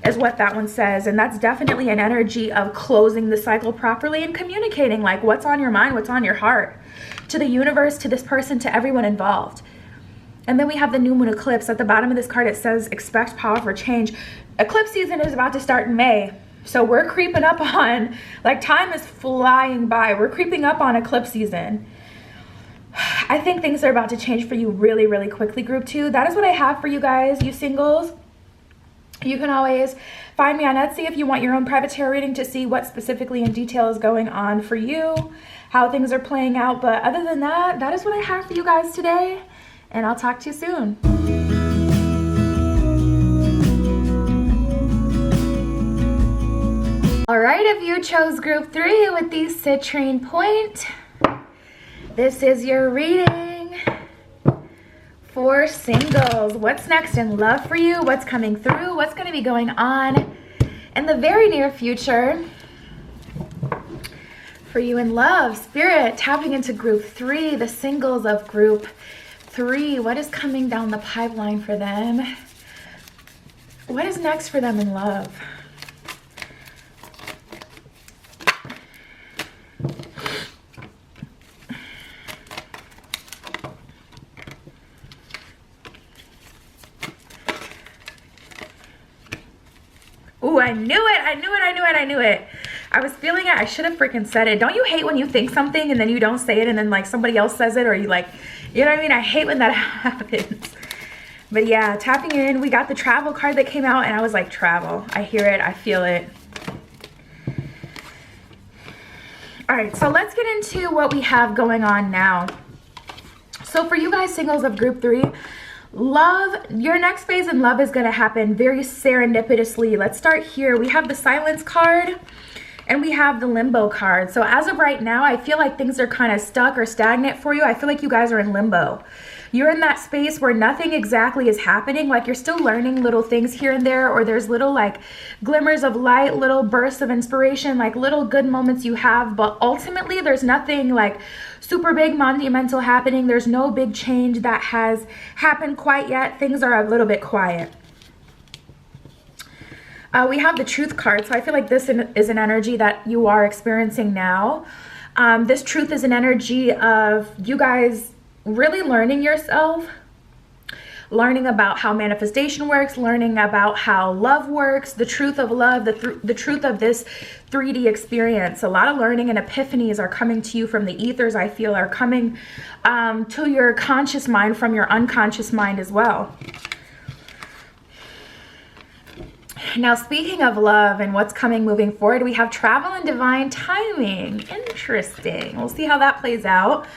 is what that one says. And that's definitely an energy of closing the cycle properly and communicating, like, what's on your mind, what's on your heart, to the universe, to this person, to everyone involved. And then we have the new moon eclipse. At the bottom of this card, it says, expect powerful change. Eclipse season is about to start in May. So we're creeping up on, like, time is flying by. We're creeping up on eclipse season. I think things are about to change for you really, really quickly, group 2. That is what I have for you guys, you singles. You can always find me on Etsy if you want your own private tarot reading to see what specifically in detail is going on for you, how things are playing out. But other than that, that is what I have for you guys today. And I'll talk to you soon. All right, if you chose group 3 with the citrine point, This is your reading for singles. What's next in love for you? What's coming through? What's going to be going on in the very near future for you in love? Spirit, tapping into group 3, the singles of group 3. What is coming down the pipeline for them? What is next for them in love? Ooh, I knew it. I knew it. I knew it. I knew it. I was feeling it. I should have freaking said it. Don't you hate when you think something and then you don't say it and then like somebody else says it, or you like, you know what I mean? I hate when that happens. But yeah, tapping in, we got the travel card that came out and I was like, travel. I hear it. I feel it. All right, so let's get into what we have going on now. So for you guys, singles of group 3, love, your next phase in love is going to happen very serendipitously. Let's start here. We have the silence card and we have the limbo card. So as of right now, I feel like things are kind of stuck or stagnant for you. I feel like you guys are in limbo. You're in that space where nothing exactly is happening. Like you're still learning little things here and there, or there's little like glimmers of light, little bursts of inspiration, like little good moments you have. But ultimately, there's nothing like super big monumental happening. There's no big change that has happened quite yet. Things are a little bit quiet. We have the truth card. So I feel like this is an energy that you are experiencing now. This truth is an energy of you guys really learning yourself, learning about how manifestation works, learning about how love works, the truth of love, the truth of this 3D experience. A lot of learning and epiphanies are coming to you from the ethers, I feel, are coming to your conscious mind from your unconscious mind as well. Now, speaking of love and what's coming moving forward, we have travel and divine timing. Interesting. We'll see how that plays out.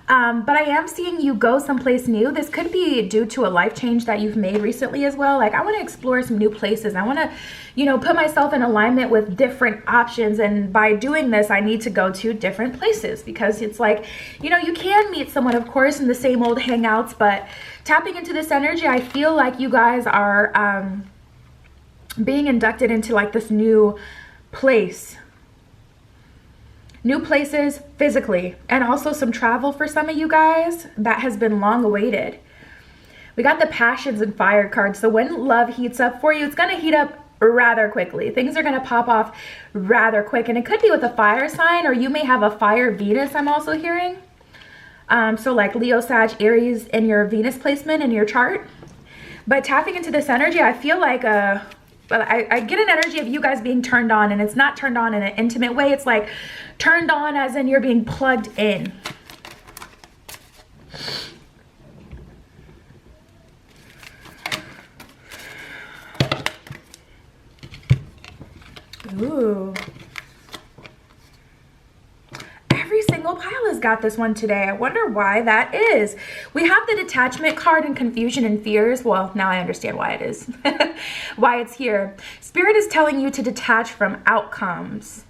But I am seeing you go someplace new. This could be due to a life change that you've made recently as well. Like I want to explore some new places. I want to, you know, put myself in alignment with different options. And by doing this, I need to go to different places because it's like, you know, you can meet someone, of course, in the same old hangouts, but tapping into this energy, I feel like you guys are being inducted into like this new place. New places physically, and also some travel for some of you guys that has been long awaited. We got the passions and fire card. So when love heats up for you, it's going to heat up rather quickly. Things are going to pop off rather quick, and it could be with a fire sign, or you may have a fire Venus, I'm also hearing. So like Leo, Sag, Aries in your Venus placement in your chart. But tapping into this energy, I feel like but I get an energy of you guys being turned on, and it's not turned on in an intimate way. It's like turned on as in you're being plugged in. Ooh. Every single pile has got this one today. I wonder why that is. We have the detachment card and confusion and fears. Well, now I understand why it is. Why it's here. Spirit is telling you to detach from outcomes.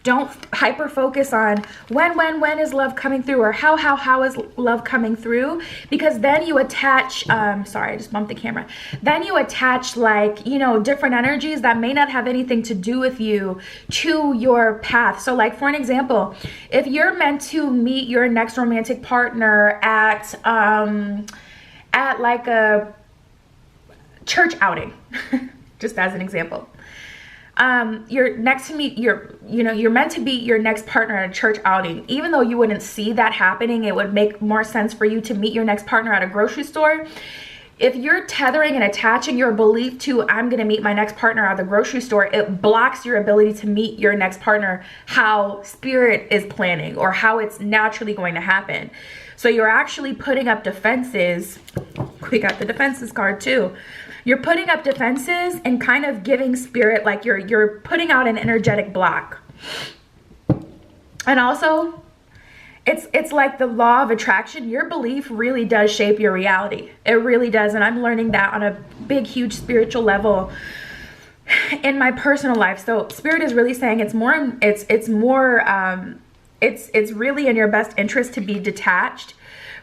Don't hyper focus on when is love coming through, or how is love coming through, because then you attach, sorry, I just bumped the camera. Then you attach like, you know, different energies that may not have anything to do with you to your path. So like for an example, if you're meant to meet your next romantic partner at like a church outing, just as an example. You're meant to meet your next partner at a church outing. Even though you wouldn't see that happening, it would make more sense for you to meet your next partner at a grocery store. If you're tethering and attaching your belief to, I'm going to meet my next partner at the grocery store, it blocks your ability to meet your next partner how spirit is planning, or how it's naturally going to happen. So you're actually putting up defenses. We got the defenses card too. You're putting up defenses and kind of giving spirit, like you're putting out an energetic block. And also, it's like the law of attraction. Your belief really does shape your reality. It really does. And I'm learning that on a big, huge spiritual level in my personal life. So spirit is really saying it's more It's really in your best interest to be detached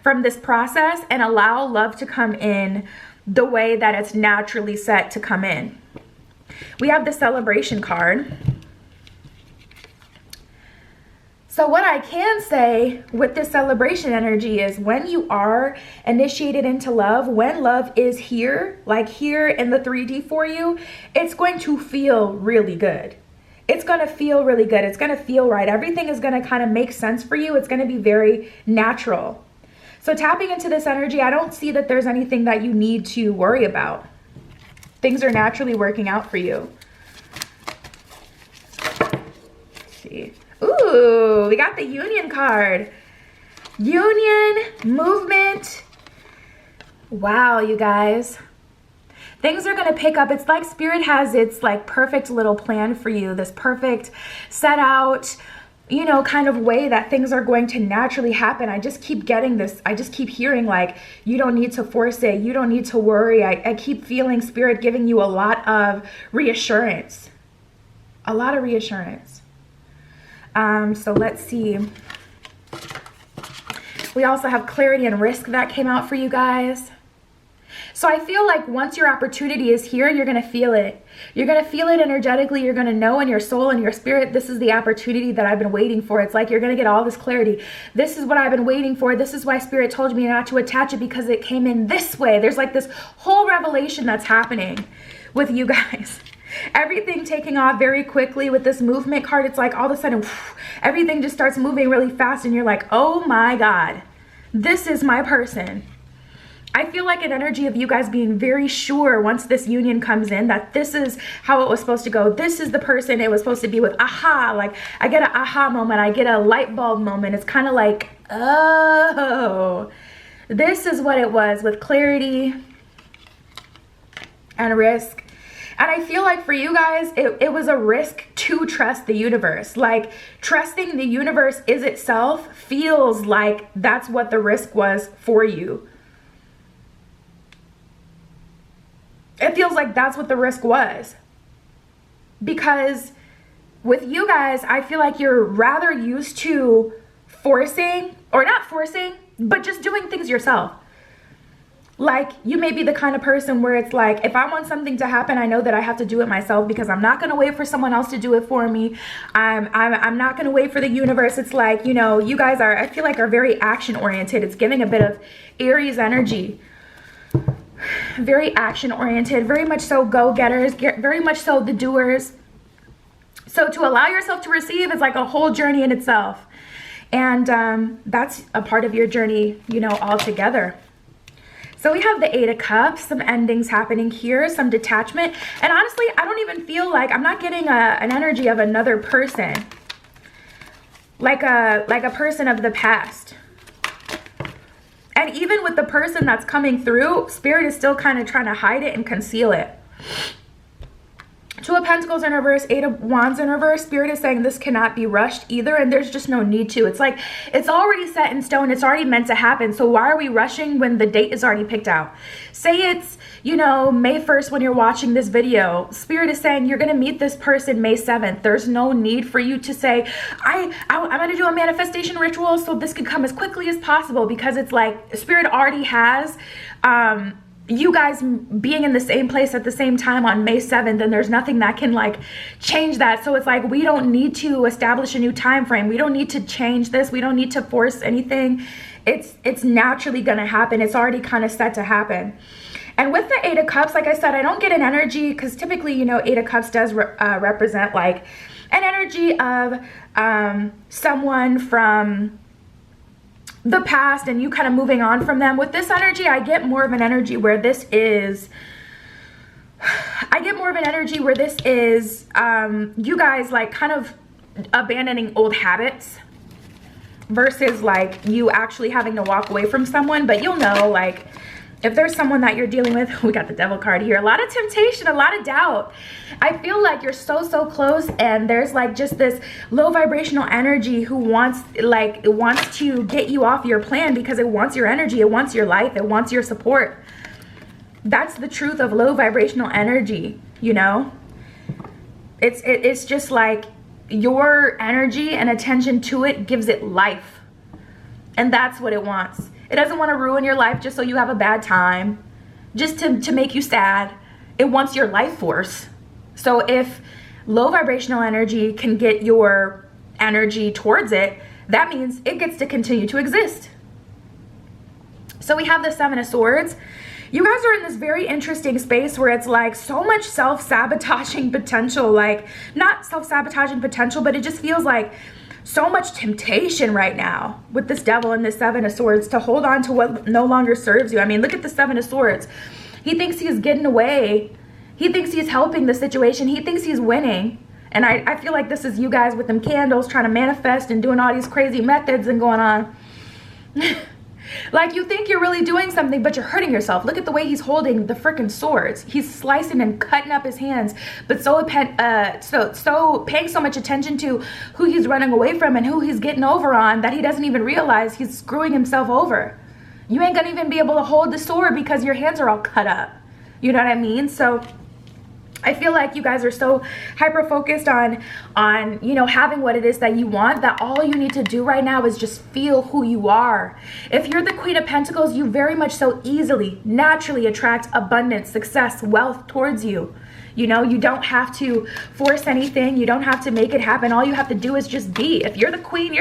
from this process and allow love to come in the way that it's naturally set to come in. We have the Celebration card. So what I can say with this Celebration energy is when you are initiated into love, when love is here, like here in the 3D for you, it's going to feel really good. It's going to feel really good. It's going to feel right. Everything is going to kind of make sense for you. It's going to be very natural. So tapping into this energy, I don't see that there's anything that you need to worry about. Things are naturally working out for you. Let's see. Ooh, we got the Union card. Union, movement. Wow, you guys. Things are going to pick up. It's like Spirit has its like perfect little plan for you. This perfect set out, you know, kind of way that things are going to naturally happen. I just keep getting this. I just keep hearing like, you don't need to force it. You don't need to worry. I keep feeling Spirit giving you a lot of reassurance. A lot of reassurance. So let's see. We also have clarity and risk that came out for you guys. So I feel like once your opportunity is here, you're going to feel it. You're going to feel it energetically. You're going to know in your soul and your spirit, this is the opportunity that I've been waiting for. It's like you're going to get all this clarity. This is what I've been waiting for. This is why Spirit told me not to attach it, because it came in this way. There's like this whole revelation that's happening with you guys. Everything taking off very quickly with this movement card. It's like all of a sudden, everything just starts moving really fast and you're like, oh my God, this is my person. I feel like an energy of you guys being very sure once this union comes in that this is how it was supposed to go. This is the person it was supposed to be with. Aha, like I get an aha moment. I get a light bulb moment. It's kind of like, oh, this is what it was, with clarity and risk. And I feel like for you guys, it was a risk to trust the universe. Like trusting the universe is itself feels like that's what the risk was for you. It feels like that's what the risk was. Because with you guys, I feel like you're rather used to forcing, or not forcing, but just doing things yourself. Like you may be the kind of person where it's like, if I want something to happen, I know that I have to do it myself, because I'm not going to wait for someone else to do it for me. I'm not going to wait for the universe. It's like, you know, you guys are, I feel like, are very action oriented. It's giving a bit of Aries energy. Very action oriented, very much so go-getters, very much so the doers. So to allow yourself to receive is like a whole journey in itself. And that's a part of your journey, you know, altogether. So we have the 8 of Cups, some endings happening here, some detachment. And honestly, I don't even feel like, I'm not getting an energy of another person. Like a person of the past. And even with the person that's coming through, Spirit is still kind of trying to hide it and conceal it. 2 of Pentacles in reverse, 8 of Wands in reverse. Spirit is saying this cannot be rushed either, and there's just no need to. It's like it's already set in stone. It's already meant to happen. So why are we rushing when the date is already picked out? Say it's, you know, May 1st when you're watching this video. Spirit is saying you're going to meet this person May 7th. There's no need for you to say, I'm going to do a manifestation ritual so this could come as quickly as possible, because it's like Spirit already has you guys being in the same place at the same time on May 7th, and there's nothing that can like change that. So it's like we don't need to establish a new time frame. We don't need to change this. We don't need to force anything. It's naturally going to happen. It's already kind of set to happen. And with the 8 of Cups, like I said, I don't get an energy, because typically, you know, 8 of Cups does represent like an energy of someone from the past and you kind of moving on from them. With this energy, I get more of an energy where this is, you guys like kind of abandoning old habits versus like you actually having to walk away from someone. But you'll know, like, if there's someone that you're dealing with, we got the Devil card here, a lot of temptation, a lot of doubt. I feel like you're so close, and there's like just this low vibrational energy who wants to get you off your plan, because it wants your energy, it wants your life, it wants your support. That's the truth of low vibrational energy, you know? It's just like your energy and attention to it gives it life. And that's what it wants. It doesn't want to ruin your life just so you have a bad time, just to make you sad. It wants your life force. So if low vibrational energy can get your energy towards it, that means it gets to continue to exist. So we have the Seven of Swords. You guys are in this very interesting space where it's like so much self-sabotaging potential, like not self-sabotaging potential, but it just feels like so much temptation right now with this Devil and this Seven of Swords to hold on to what no longer serves you. I mean, look at the Seven of Swords. He thinks he's getting away. He thinks he's helping the situation. He thinks he's winning. And I feel like this is you guys with them candles trying to manifest and doing all these crazy methods and going on. Like you think you're really doing something, but you're hurting yourself. Look at the way he's holding the freaking swords. He's slicing and cutting up his hands, but so paying so much attention to who he's running away from and who he's getting over on that he doesn't even realize he's screwing himself over. You ain't gonna even be able to hold the sword because your hands are all cut up. You know what I mean? So I feel like you guys are so hyper-focused on, you know, having what it is that you want, that all you need to do right now is just feel who you are. If you're the Queen of Pentacles, you very much so easily, naturally attract abundance, success, wealth towards you. You know, you don't have to force anything. You don't have to make it happen. All you have to do is just be. If you're the queen,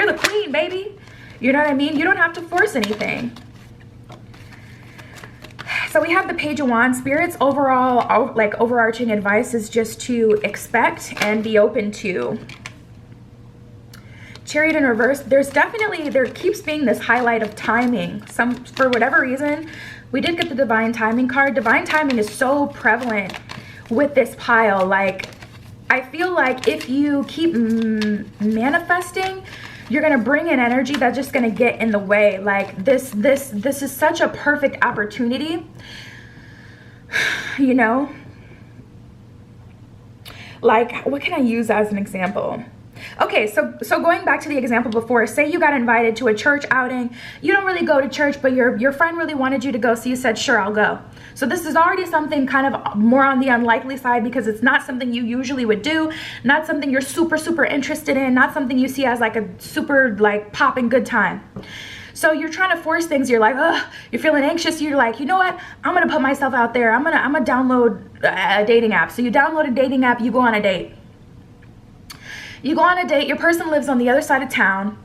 baby. You know what I mean? You don't have to force anything. So we have the Page of Wands. Spirit's overall, like overarching advice is just to expect and be open to. Chariot in reverse. There keeps being this highlight of timing. For whatever reason, we did get the Divine Timing card. Divine timing is so prevalent with this pile. Like, I feel like if you keep manifesting, you're going to bring in energy that's just going to get in the way. Like this is such a perfect opportunity, you know? Like, what can I use as an example? Okay, so going back to the example before, say you got invited to a church outing. You don't really go to church, but your friend really wanted you to go, so you said, sure, I'll go. So this is already something kind of more on the unlikely side because it's not something you usually would do, not something you're super, super interested in, not something you see as like a super like popping good time. So you're trying to force things. You're like, ugh, you're feeling anxious. You're like, you know what? I'm going to put myself out there. I'm gonna download a dating app. So you download a dating app, you go on a date. You go on a date, your person lives on the other side of town.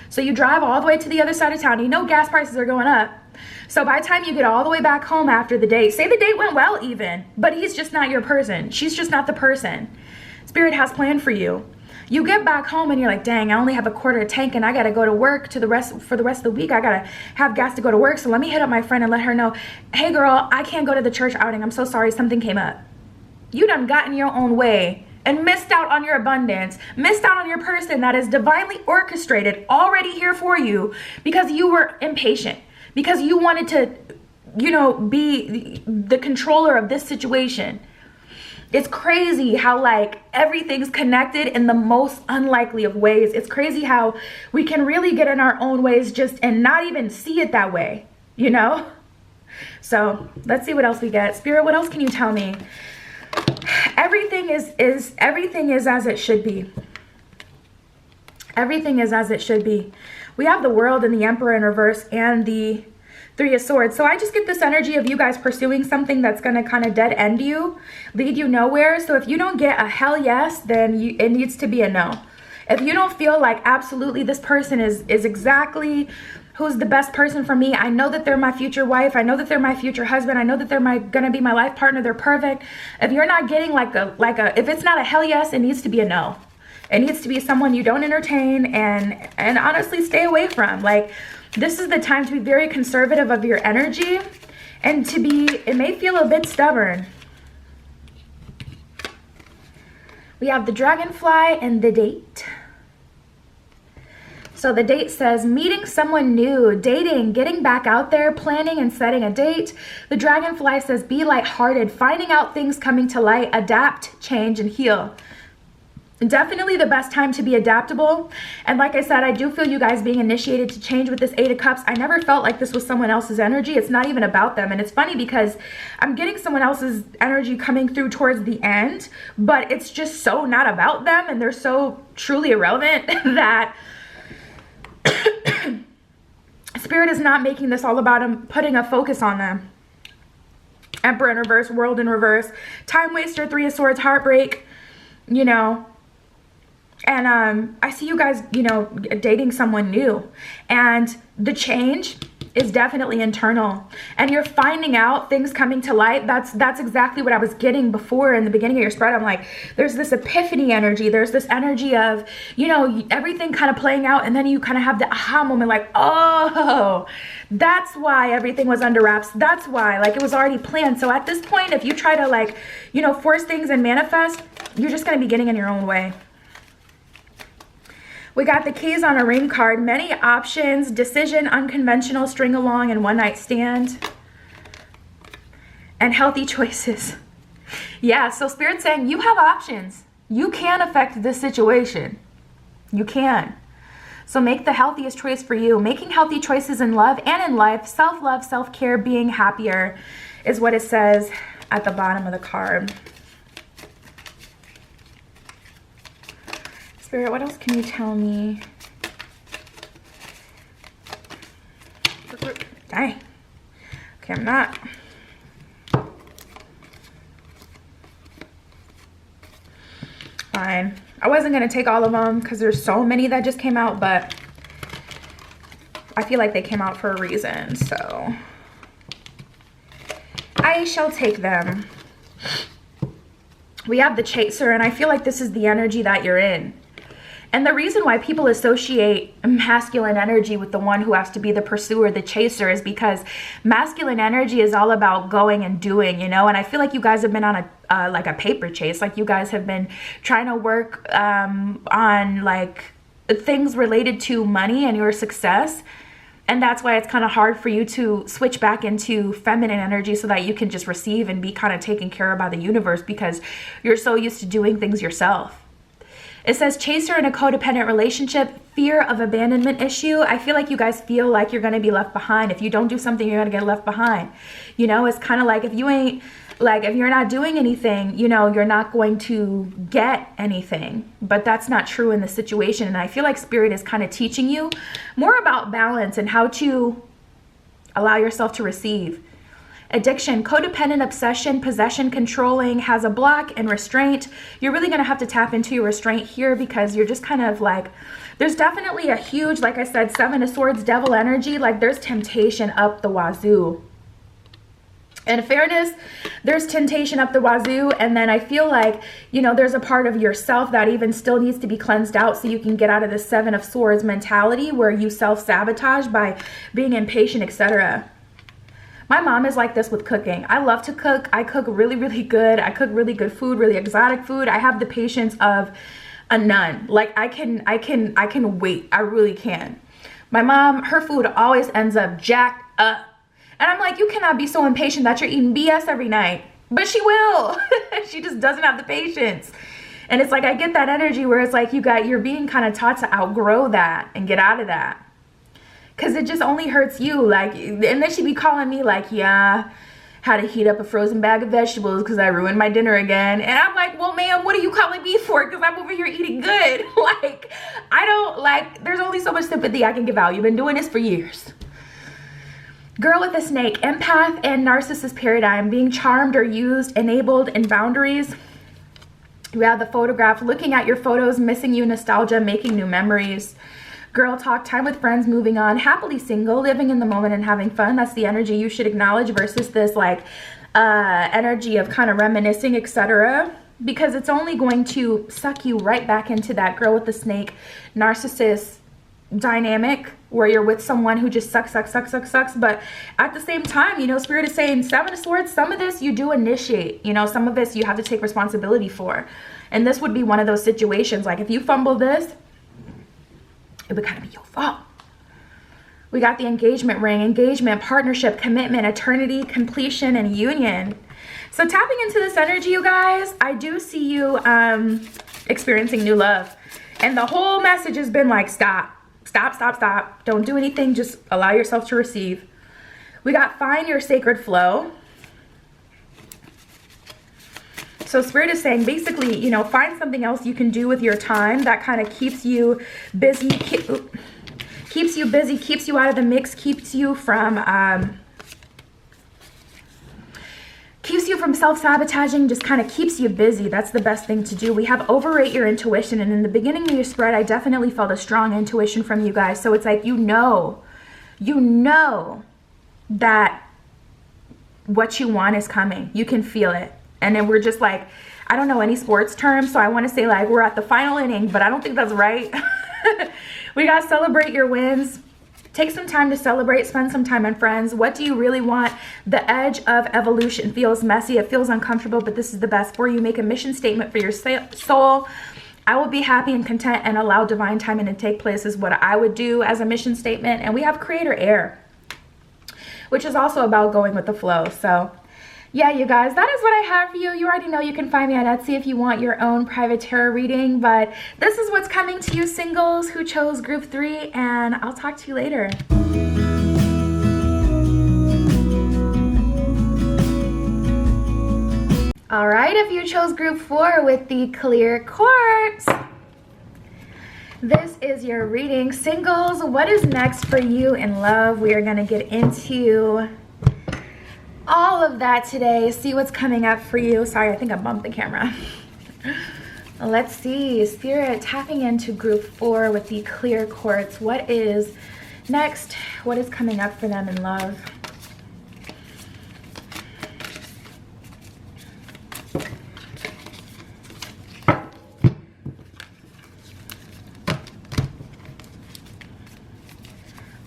So you drive all the way to the other side of town. You know gas prices are going up. So by the time you get all the way back home after the date, say the date went well even, but he's just not your person. She's just not the person. Spirit has planned for you. You get back home and you're like, dang, I only have a quarter tank and I got to go to work for the rest of the week. I got to have gas to go to work. So let me hit up my friend and let her know, hey girl, I can't go to the church outing. I'm so sorry. Something came up. You done got in your own way and missed out on your abundance, missed out on your person that is divinely orchestrated, already here for you because you were impatient, because you wanted to, you know, be the controller of this situation. It's crazy how like everything's connected in the most unlikely of ways. It's crazy how we can really get in our own ways just and not even see it that way, you know? So let's see what else we get. Spirit, what else can you tell me? Everything is as it should be. Everything is as it should be. We have the World and the Emperor in reverse and the Three of Swords. So I just get this energy of you guys pursuing something that's going to kind of dead end you, lead you nowhere. So if you don't get a hell yes, then it needs to be a no. If you don't feel like absolutely this person is exactly who's the best person for me, I know that they're my future wife, I know that they're my future husband, I know that they're gonna be my life partner, they're perfect. If you're not getting if it's not a hell yes, it needs to be a no. It needs to be someone you don't entertain and honestly stay away from. Like, this is the time to be very conservative of your energy and it may feel a bit stubborn. We have the Dragonfly and the Date. So the date says meeting someone new, dating, getting back out there, planning and setting a date. The Dragonfly says be lighthearted, finding out things coming to light, adapt, change, and heal. Definitely the best time to be adaptable. And like I said, I do feel you guys being initiated to change with this Eight of Cups. I never felt like this was someone else's energy. It's not even about them. And it's funny because I'm getting someone else's energy coming through towards the end, but it's just so not about them, and they're so truly irrelevant that Spirit is not making this all about them, putting a focus on them. Emperor in reverse, World in reverse, time waster, Three of Swords, heartbreak, you know. And I see you guys, you know, dating someone new, and the change is definitely internal, and you're finding out things coming to light. That's exactly what I was getting before in the beginning of your spread. I'm like, there's this epiphany energy. There's this energy of, you know, everything kind of playing out, and then you kind of have the aha moment, like, oh, that's why everything was under wraps. That's why, like, it was already planned. So at this point, if you try to, like, you know, force things and manifest, you're just going to be getting in your own way. We got the Keys on a Ring card. Many options, decision, unconventional, string along, and one night stand. And healthy choices. Yeah, so Spirit's saying you have options. You can affect this situation. You can. So make the healthiest choice for you. Making healthy choices in love and in life. Self-love, self-care, being happier is what it says at the bottom of the card. Spirit, what else can you tell me? Dang. Okay, I'm not. Fine. I wasn't going to take all of them because there's so many that just came out, but I feel like they came out for a reason, so I shall take them. We have the Chaser, and I feel like this is the energy that you're in. And the reason why people associate masculine energy with the one who has to be the pursuer, the chaser, is because masculine energy is all about going and doing, you know. And I feel like you guys have been on a like a paper chase. Like you guys have been trying to work on like things related to money and your success. And that's why it's kind of hard for you to switch back into feminine energy so that you can just receive and be kind of taken care of by the universe, because you're so used to doing things yourself. It says chaser in a codependent relationship, fear of abandonment issue. I feel like you guys feel like you're going to be left behind. If you don't do something, you're going to get left behind. You know, it's kind of like if you ain't, like if you're not doing anything, you know, you're not going to get anything. But that's not true in the situation. And I feel like Spirit is kind of teaching you more about balance and how to allow yourself to receive. Addiction, codependent, obsession, possession, controlling, has a block, and restraint. You're really going to have to tap into your restraint here, because you're just kind of like, there's definitely a huge, like I said, Seven of Swords, devil energy. Like there's temptation up the wazoo. In fairness, there's temptation up the wazoo. And then I feel like, you know, there's a part of yourself that even still needs to be cleansed out so you can get out of the Seven of Swords mentality where you self-sabotage by being impatient, etc. My mom is like this with cooking. I love to cook. I cook really, really good. I cook really good food, really exotic food. I have the patience of a nun. Like I can wait. I really can. My mom, her food always ends up jacked up. And I'm like, you cannot be so impatient that you're eating BS every night. But she will. She just doesn't have the patience. And it's like, I get that energy where it's like you're being kind of taught to outgrow that and get out of that. Because it just only hurts you. Like, and then she'd be calling me like, yeah, how to heat up a frozen bag of vegetables because I ruined my dinner again. And I'm like, well, ma'am, what are you calling me for? Because I'm over here eating good. Like, I don't, like, there's only so much sympathy I can give out. You've been doing this for years. Girl with a snake, empath and narcissist paradigm, being charmed or used, enabled, and boundaries. You have the photograph, looking at your photos, missing you, nostalgia, making new memories. Girl talk, time with friends, moving on, happily single, living in the moment and having fun. That's the energy you should acknowledge versus this like energy of kind of reminiscing, etc. Because it's only going to suck you right back into that girl with the snake, narcissist dynamic where you're with someone who just sucks. But at the same time, you know, Spirit is saying Seven of Swords, some of this you do initiate, you know, some of this you have to take responsibility for. And this would be one of those situations. Like if you fumble this, it would kind of be your fault. We got the engagement ring, engagement, partnership, commitment, eternity, completion, and union. So tapping into this energy, you guys, I do see you experiencing new love. And the whole message has been like, stop, stop, stop, stop. Don't do anything. Just allow yourself to receive. We got find your sacred flow. So Spirit is saying basically, you know, find something else you can do with your time that kind of keeps you busy, keeps you busy, keeps you out of the mix, keeps you from self-sabotaging, just kind of keeps you busy. That's the best thing to do. We have overrate your intuition. And in the beginning of your spread, I definitely felt a strong intuition from you guys. So it's like, you know that what you want is coming. You can feel it. And then we're just like, I don't know any sports terms, so I want to say like we're at the final inning, but I don't think that's right. We got to celebrate your wins. Take some time to celebrate, spend some time on friends. What do you really want? The edge of evolution feels messy. It feels uncomfortable, but this is the best for you. Make a mission statement for your soul. I will be happy and content and allow divine timing to take place is what I would do as a mission statement. And we have creator air, which is also about going with the flow. So yeah, you guys, that is what I have for you. You already know you can find me on Etsy if you want your own private tarot reading. But this is what's coming to you singles who chose group 3. And I'll talk to you later. All right, if you chose group 4 with the clear quartz, this is your reading. Singles, what is next for you in love? We are going to get into all of that today. See what's coming up for you. Sorry, I think I bumped the camera. Let's see. Spirit tapping into group 4 with the clear quartz. What is next? What is coming up for them in love?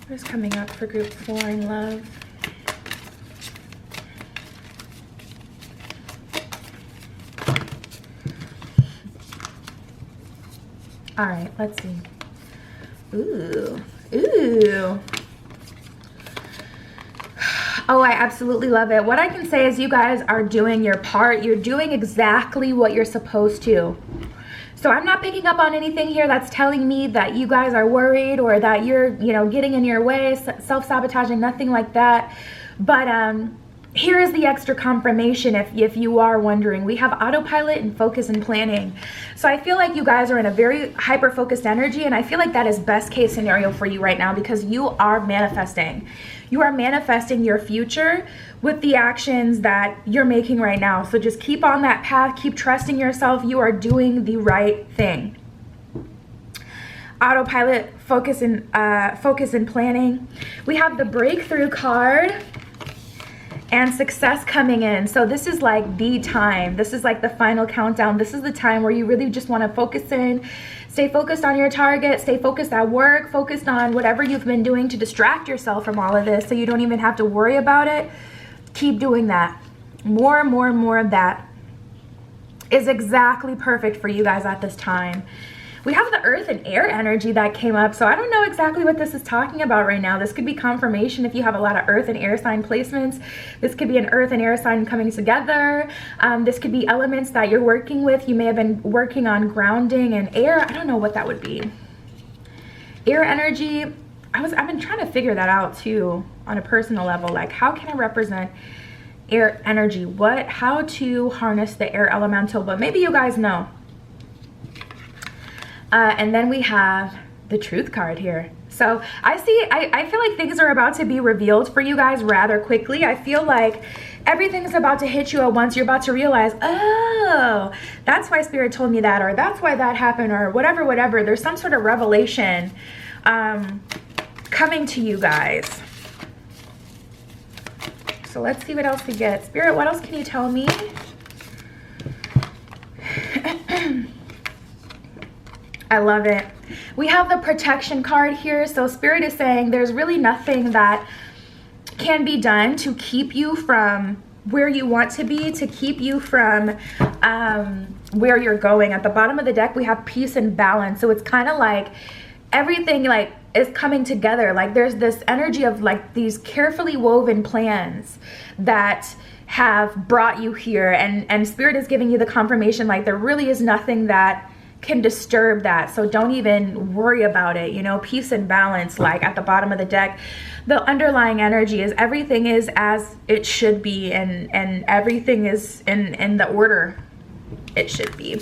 What is coming up for group 4 in love? All right, let's see. Ooh. Oh, I absolutely love it. What I can say is you guys are doing your part. You're doing exactly what you're supposed to. So I'm not picking up on anything here that's telling me that you guys are worried or that you're, you know, getting in your way, self-sabotaging, nothing like that. But here is the extra confirmation if you are wondering. We have autopilot and focus and planning. So I feel like you guys are in a very hyper-focused energy, and I feel like that is best case scenario for you right now because you are manifesting. You are manifesting your future with the actions that you're making right now. So just keep on that path, keep trusting yourself. You are doing the right thing. Autopilot, focus and planning. We have the breakthrough card and success coming in. So this is like the time. This is like the final countdown. This is the time where you really just want to focus in, stay focused on your target, stay focused at work, focused on whatever you've been doing to distract yourself from all of this so you don't even have to worry about it. Keep doing that. More and more and more of that is exactly perfect for you guys at this time. We have the earth and air energy that came up. So I don't know exactly what this is talking about right now. This could be confirmation if you have a lot of earth and air sign placements. This could be an earth and air sign coming together. This could be elements that you're working with. You may have been working on grounding and air. I don't know what that would be. Air energy. I've been trying to figure that out too on a personal level. Like, how can I represent air energy? How to harness the air elemental? But maybe you guys know. And then we have the truth card here. So I feel like things are about to be revealed for you guys rather quickly. I feel like everything's about to hit you at once. You're about to realize, oh, that's why Spirit told me that, or that's why that happened, or whatever. There's some sort of revelation coming to you guys. So let's see what else we get. Spirit, what else can you tell me? I love it. We have the protection card here. So Spirit is saying there's really nothing that can be done to keep you from where you want to be, to keep you from where you're going. At the bottom of the deck, we have peace and balance. So it's kind of like everything like is coming together. Like there's this energy of like these carefully woven plans that have brought you here. And Spirit is giving you the confirmation like there really is nothing that can disturb that. So don't even worry about it. You know, peace and balance, like at the bottom of the deck, the underlying energy is everything is as it should be, and everything is in the order it should be.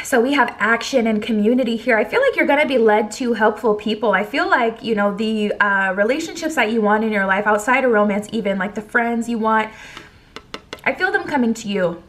So we have action and community here. I feel like you're going to be led to helpful people. I feel like, you know, the relationships that you want in your life outside of romance, even like the friends you want, I feel them coming to you.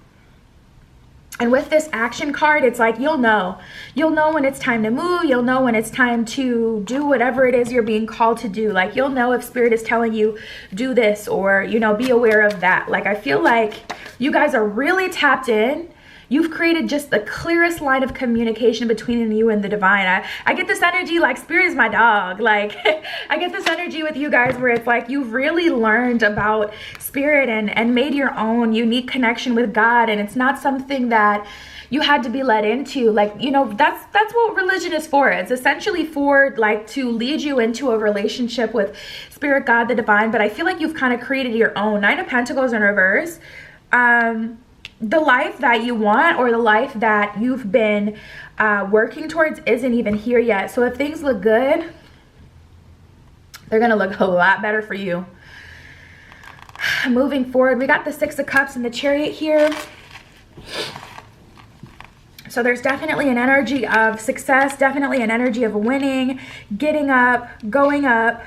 And with this action card, it's like you'll know when it's time to move. You'll know when it's time to do whatever it is you're being called to do. Like you'll know if spirit is telling you do this, or, you know, be aware of that. Like I feel like you guys are really tapped in. You've created just the clearest line of communication between you and the divine. I get this energy like spirit is my dog. Like I get this energy with you guys where it's like you've really learned about spirit and made your own unique connection with God. And it's not something that you had to be led into. Like, you know, that's what religion is for. It's essentially for like to lead you into a relationship with spirit, God, the divine. But I feel like you've kind of created your own. Nine of Pentacles in reverse. The life that you want, or the life that you've been working towards, isn't even here yet. So if things look good, they're gonna look a lot better for you. Moving forward, we got the Six of Cups and the Chariot here. So there's definitely an energy of success, definitely an energy of winning, getting up, going up.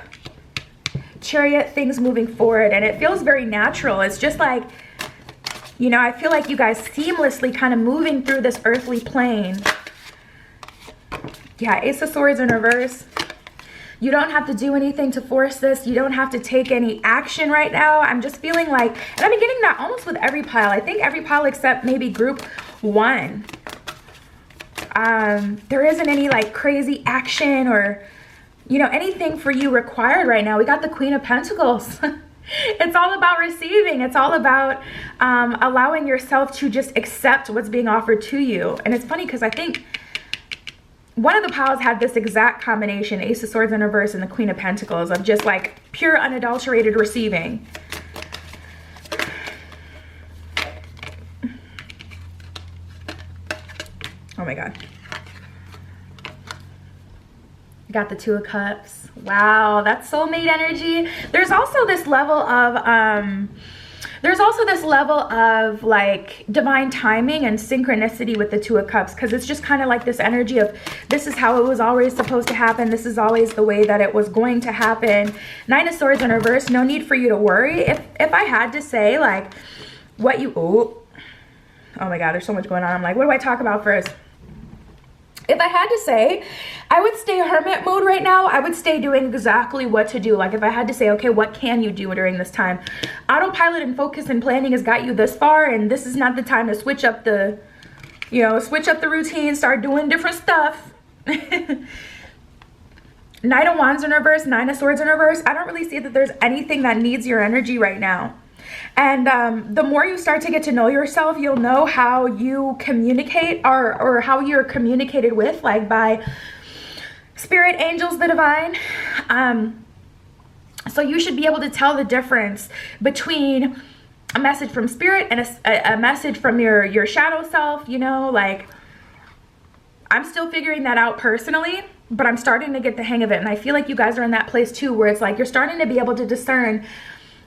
Chariot, things moving forward, and it feels very natural. It's just like, you know, I feel like you guys seamlessly kind of moving through this earthly plane. Yeah, Ace of Swords in reverse. You don't have to do anything to force this. You don't have to take any action right now. I'm just feeling like, and I've been getting that almost with every pile. I think every pile except maybe group 1. There isn't any like crazy action or, you know, anything for you required right now. We got the Queen of Pentacles. It's all about receiving. It's all about allowing yourself to just accept what's being offered to you. And it's funny because I think one of the piles had this exact combination, Ace of Swords in reverse and the Queen of Pentacles, of just like pure unadulterated receiving. Oh my God. Got the Two of Cups. Wow, that's soulmate energy. There's also this level of like divine timing and synchronicity with the Two of Cups, because it's just kind of like this energy of this is how it was always supposed to happen. This is always the way that it was going to happen. Nine of Swords in reverse. No need for you to worry. If I had to say like what you, oh my God, there's so much going on. I'm like, what do I talk about first? If I had to say, I would stay hermit mode right now. I would stay doing exactly what to do. Like if I had to say, okay, what can you do during this time? Autopilot and focus and planning has got you this far, and this is not the time to switch up the, you know, switch up the routine, start doing different stuff. Knight of Wands in reverse, Nine of Swords in reverse. I don't really see that there's anything that needs your energy right now. And the more you start to get to know yourself, you'll know how you communicate or how you're communicated with, like by spirit, angels, the divine. So you should be able to tell the difference between a message from spirit and a message from your shadow self, you know, like I'm still figuring that out personally, but I'm starting to get the hang of it. And I feel like you guys are in that place too, where it's like you're starting to be able to discern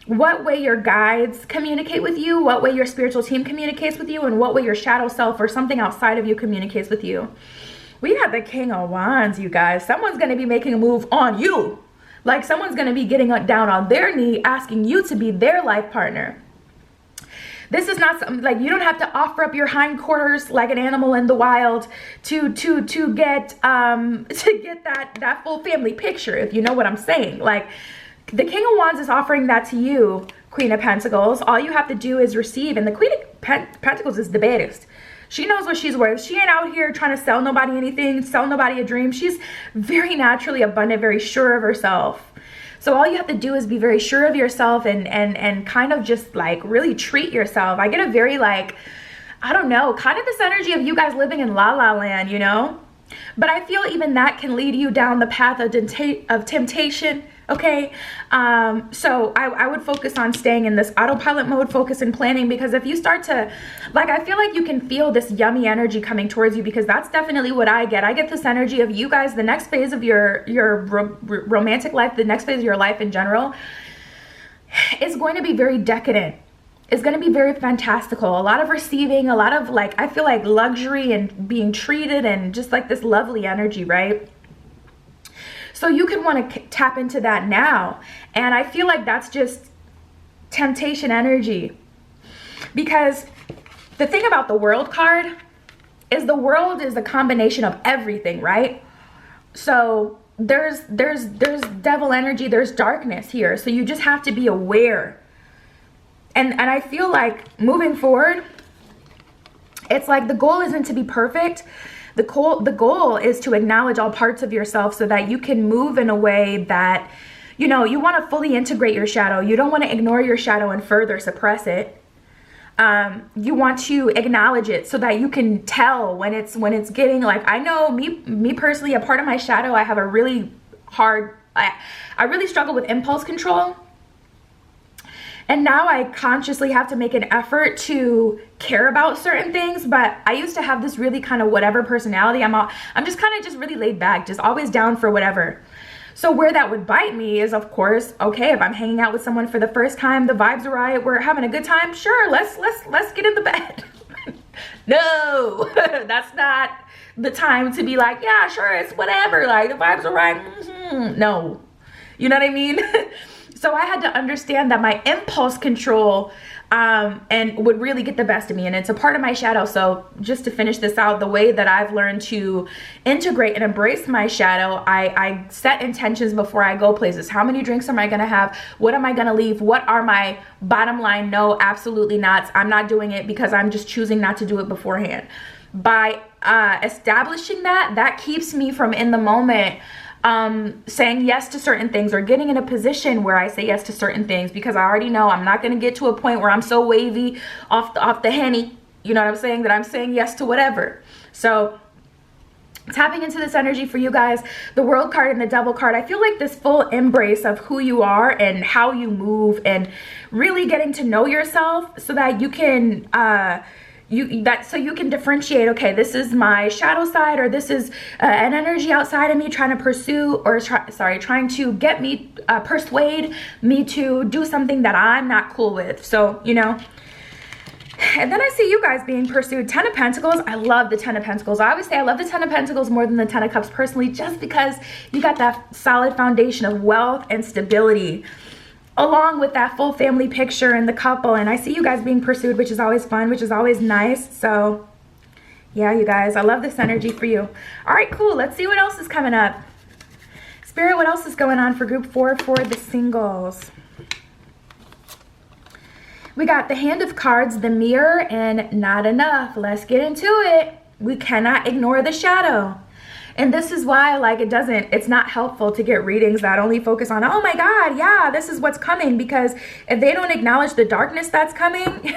what way your guides communicate with you, what way your spiritual team communicates with you, and what way your shadow self or something outside of you communicates with you. We have the King of Wands, you guys. Someone's going to be making a move on you. Like someone's going to be getting down on their knee, asking you to be their life partner. This is not something like you don't have to offer up your hindquarters like an animal in the wild to get that full family picture, if you know what I'm saying. Like the King of Wands is offering that to you, Queen of Pentacles. All you have to do is receive. And the Queen of Pentacles is the baddest. She knows what she's worth. She ain't out here trying to sell nobody anything, sell nobody a dream. She's very naturally abundant, very sure of herself. So all you have to do is be very sure of yourself and kind of just like really treat yourself. I get a very like, I don't know, kind of this energy of you guys living in La La Land, you know? But I feel even that can lead you down the path of temptation. Okay, so I would focus on staying in this autopilot mode, focus and planning, because if you start to, like, I feel like you can feel this yummy energy coming towards you, because that's definitely what I get. I get this energy of you guys, the next phase of your romantic life, the next phase of your life in general, is going to be very decadent. It's going to be very fantastical. A lot of receiving, a lot of, like, I feel like luxury and being treated and just like this lovely energy, right? So you could want to tap into that now. And I feel like that's just temptation energy. Because the thing about the World card is the world is a combination of everything, right? So there's devil energy, there's darkness here. So you just have to be aware. And I feel like moving forward, it's like the goal isn't to be perfect. The goal is to acknowledge all parts of yourself so that you can move in a way that, you know, you want to fully integrate your shadow. You don't want to ignore your shadow and further suppress it. You want to acknowledge it so that you can tell when it's getting, like, I know me personally, a part of my shadow, I have a really hard, I really struggle with impulse control. And now I consciously have to make an effort to care about certain things. But I used to have this really kind of whatever personality. I'm just kind of just really laid back, just always down for whatever. So where that would bite me is, of course, okay, if I'm hanging out with someone for the first time, the vibes are right, we're having a good time, sure, let's get in the bed. No, that's not the time to be like, yeah, sure, it's whatever, like the vibes are right. No, you know what I mean? So I had to understand that my impulse control and would really get the best of me, and it's a part of my shadow. So just to finish this out, the way that I've learned to integrate and embrace my shadow, I set intentions before I go places. How many drinks am I gonna have? What am I gonna leave? What are my bottom line? No, absolutely not. I'm not doing it because I'm just choosing not to do it beforehand. By establishing that keeps me from in the moment saying yes to certain things or getting in a position where I say yes to certain things, because I already know I'm not going to get to a point where I'm so wavy off the Henny, you know what I'm saying, that I'm saying yes to whatever. So tapping into this energy for you guys, the World card and the Devil card, I feel like this full embrace of who you are and how you move, and really getting to know yourself so that you can so you can differentiate, okay, this is my shadow side, or this is an energy outside of me trying to pursue, or trying to get me, persuade me to do something that I'm not cool with. So, you know, and then I see you guys being pursued. 10 of Pentacles, I love the 10 of Pentacles. I always say I love the 10 of Pentacles more than the 10 of Cups personally, just because you got that solid foundation of wealth and stability, along with that full family picture and the couple. And I see you guys being pursued, which is always fun, which is always nice. So yeah, you guys, I love this energy for you. All right, cool. Let's see what else is coming up. Spirit, what else is going on for group 4 for the singles? We got the Hand of Cards, the Mirror, and Not Enough. Let's get into it. We cannot ignore the shadow. And this is why, like, it's not helpful to get readings that only focus on, oh my God, yeah, this is what's coming. Because if they don't acknowledge the darkness that's coming,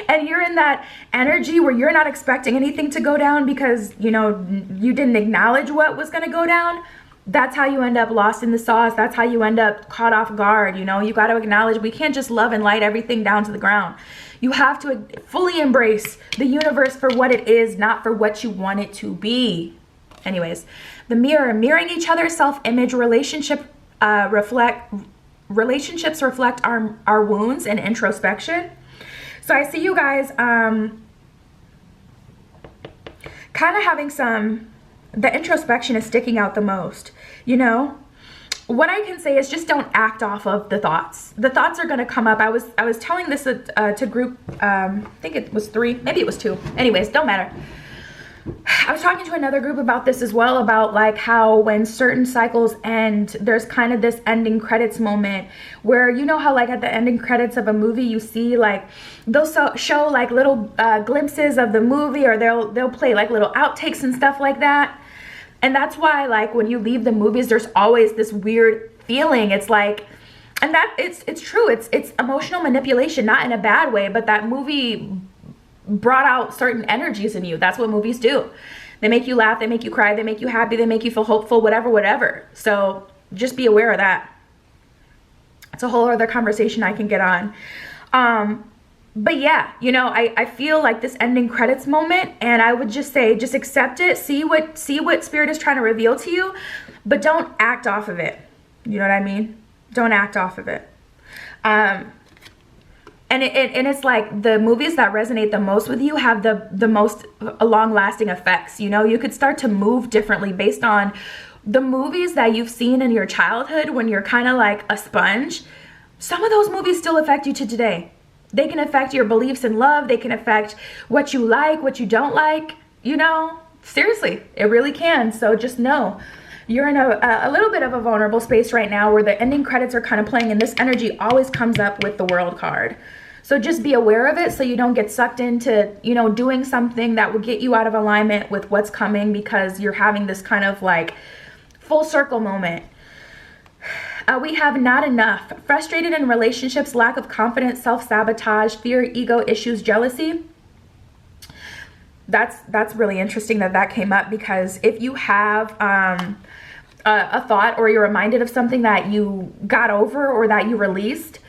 and you're in that energy where you're not expecting anything to go down because, you know, you didn't acknowledge what was going to go down, that's how you end up lost in the sauce. That's how you end up caught off guard. You know, you got to acknowledge, we can't just love and light everything down to the ground. You have to fully embrace the universe for what it is, not for what you want it to be. Anyways, the Mirror, mirroring each other's self-image, relationships reflect our wounds and introspection. So I see you guys kind of having the introspection is sticking out the most, you know. What I can say is just don't act off of the thoughts. The thoughts are going to come up. I was telling this to group, I think it was 3, maybe it was 2. Anyways, don't matter. I was talking to another group about this as well, about like how when certain cycles end, there's kind of this ending credits moment where, you know how like at the ending credits of a movie, you see like they'll show like little glimpses of the movie, or they'll play like little outtakes and stuff like that. And that's why, like, when you leave the movies, there's always this weird feeling. It's like, and that it's true. It's emotional manipulation, not in a bad way, but that movie brought out certain energies in you. That's what movies do. They make you laugh, they make you cry, they make you happy, they make you feel hopeful, whatever. So just be aware of that. It's a whole other conversation I can get on. But yeah, you know, I feel like this ending credits moment, and I would just say, just accept it, see what Spirit is trying to reveal to you, but don't act off of it. You know what I mean? Don't act off of it. And it's like the movies that resonate the most with you have the most long-lasting effects. You know, you could start to move differently based on the movies that you've seen in your childhood when you're kind of like a sponge. Some of those movies still affect you to today. They can affect your beliefs in love. They can affect what you like, what you don't like, you know, seriously, it really can. So just know you're in a little bit of a vulnerable space right now where the ending credits are kind of playing, and this energy always comes up with the World card. So just be aware of it so you don't get sucked into, you know, doing something that will get you out of alignment with what's coming, because you're having this kind of like full circle moment. We have not enough. Frustrated in relationships, lack of confidence, self-sabotage, fear, ego issues, jealousy. That's really interesting that came up, because if you have a thought, or you're reminded of something that you got over or that you released,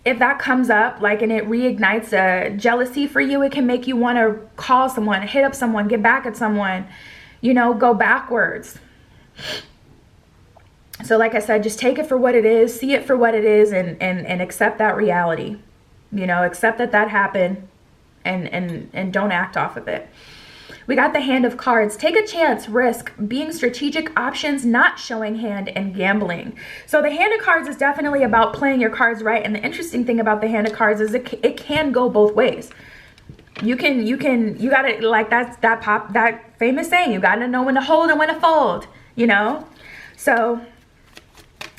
if that comes up, like, and it reignites a jealousy for you, it can make you want to call someone, hit up someone, get back at someone, you know, go backwards. So like I said, just take it for what it is, see it for what it is, and accept that reality. You know, accept that happened, and don't act off of it. We got the Hand of Cards. Take a chance, risk, being strategic, options, not showing hand, and gambling. So the Hand of Cards is definitely about playing your cards right. And the interesting thing about the Hand of Cards is it can go both ways. You gotta, like, that famous saying, you gotta know when to hold and when to fold, you know? So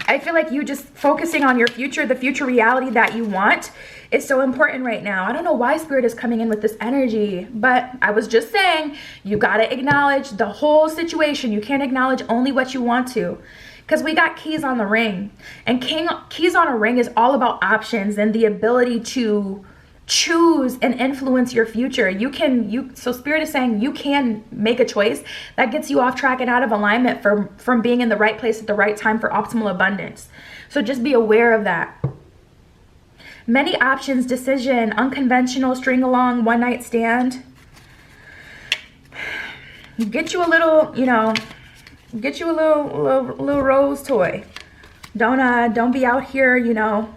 I feel like you just focusing on your future, the future reality that you want, is so important right now. I don't know why Spirit is coming in with this energy, but I was just saying, you got to acknowledge the whole situation. You can't acknowledge only what you want to, because we got keys on the ring, and keys on a ring is all about options and the ability to choose and influence your future. So Spirit is saying you can make a choice that gets you off track and out of alignment from being in the right place at the right time for optimal abundance. So just be aware of that. Many options, decision, unconventional, string along, one night stand. Get you a little, you know, get you a little rose toy. Don't be out here, you know,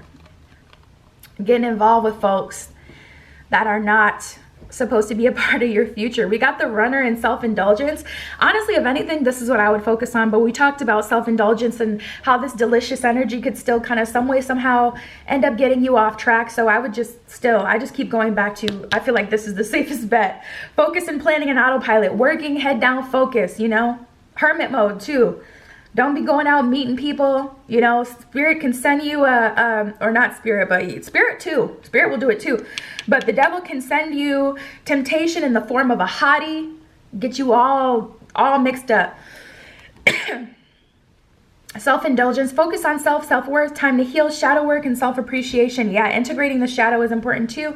getting involved with folks that are not supposed to be a part of your future. We got the Runner and self-indulgence. Honestly, if anything, this is what I would focus on, but we talked about self-indulgence and how this delicious energy could still kind of some way, somehow end up getting you off track. So I would just keep going back to, I feel like this is the safest bet. Focus and planning and autopilot, working head down focus, you know, hermit mode too. Don't be going out meeting people, you know. Spirit can send you or not spirit, but spirit too. Spirit will do it too. But the devil can send you temptation in the form of a hottie, get you all mixed up. Self-indulgence, focus on self-worth, time to heal, shadow work, and self-appreciation. Yeah, integrating the shadow is important too.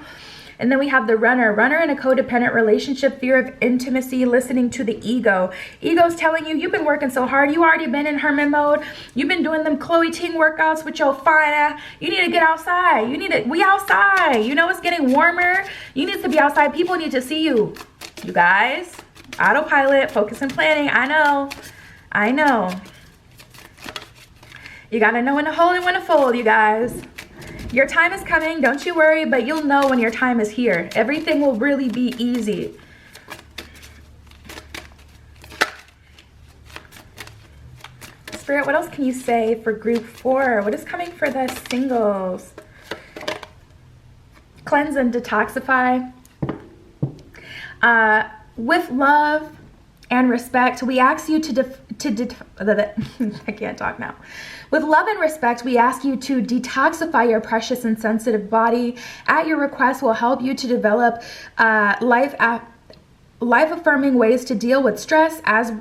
And then we have the runner in a codependent relationship, fear of intimacy, listening to the ego. Ego's telling you, you've been working so hard. You already been in hermit mode. You've been doing them Chloe Ting workouts with your fine ass. You need to get outside. We outside. You know, it's getting warmer. You need to be outside. People need to see you. You guys, autopilot, focus and planning. I know. You got to know when to hold and when to fold, you guys. Your time is coming, don't you worry, but you'll know when your time is here. Everything will really be easy. Spirit, what else can you say for group 4? What is coming for the singles? Cleanse and detoxify. With love and respect, we ask you I can't talk now. With love and respect, we ask you to detoxify your precious and sensitive body. At your request, we'll help you to develop life-affirming ways to deal with stress as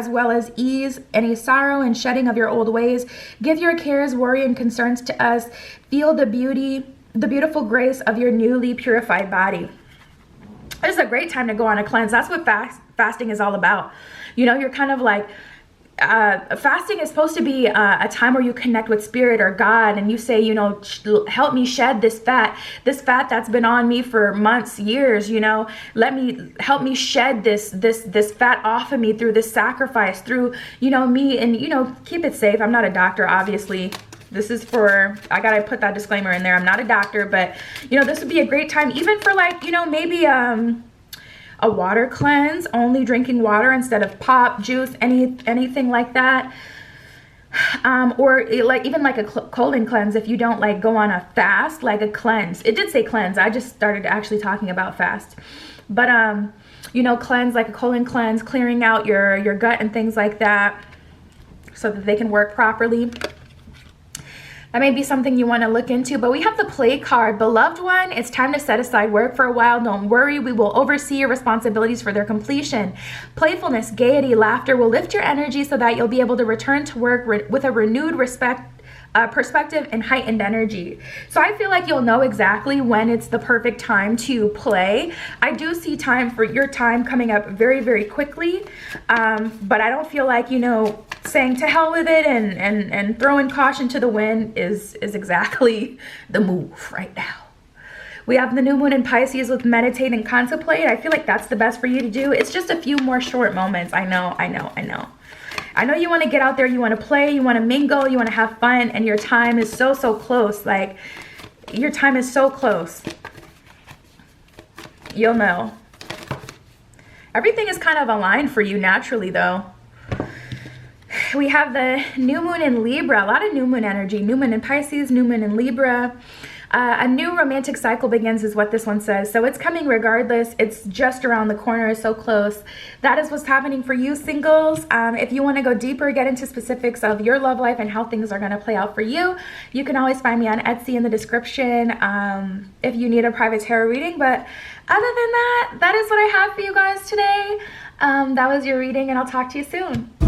well as ease any sorrow and shedding of your old ways. Give your cares, worry, and concerns to us. Feel the beautiful grace of your newly purified body. This is a great time to go on a cleanse. That's what fasting is all about. You know, you're kind of like fasting is supposed to be a time where you connect with spirit or God, and you say, you know, help me shed this fat that's been on me for months, years, you know, help me shed this fat off of me through this sacrifice, through, you know, me. And, you know, keep it safe. I'm not a doctor, obviously. This is for, I gotta put that disclaimer in there. I'm not a doctor, but, you know, this would be a great time, even for like, you know, maybe a water cleanse, only drinking water instead of pop, juice, anything like that. Or like even like a colon cleanse if you don't like go on a fast, like a cleanse. It did say cleanse. I just started actually talking about fast. But you know, cleanse, like a colon cleanse, clearing out your gut and things like that so that they can work properly. That may be something you want to look into. But we have the play card. Beloved one, it's time to set aside work for a while. Don't worry, we will oversee your responsibilities for their completion. Playfulness, gaiety, laughter will lift your energy so that you'll be able to return to work with a renewed perspective and heightened energy. So I feel like you'll know exactly when it's the perfect time to play. I do see time for your time coming up very, very quickly. But I don't feel like, you know, saying to hell with it and throwing caution to the wind is exactly the move right now. We have the new moon in Pisces with meditate and contemplate. I feel like that's the best for you to do. It's just a few more short moments. I know you want to get out there, you want to play, you want to mingle, you want to have fun, and your time is so close. Like, your time is so close. You'll know. Everything is kind of aligned for you naturally, though. We have the new moon in Libra, a lot of new moon energy, new moon in Pisces, new moon in Libra. A new romantic cycle begins is what this one says. So it's coming regardless. It's just around the corner, so close. That is what's happening for you singles. If you want to go deeper, get into specifics of your love life and how things are going to play out for you, you can always find me on Etsy in the description if you need a private tarot reading. But other than that, that is what I have for you guys today. That was your reading, and I'll talk to you soon.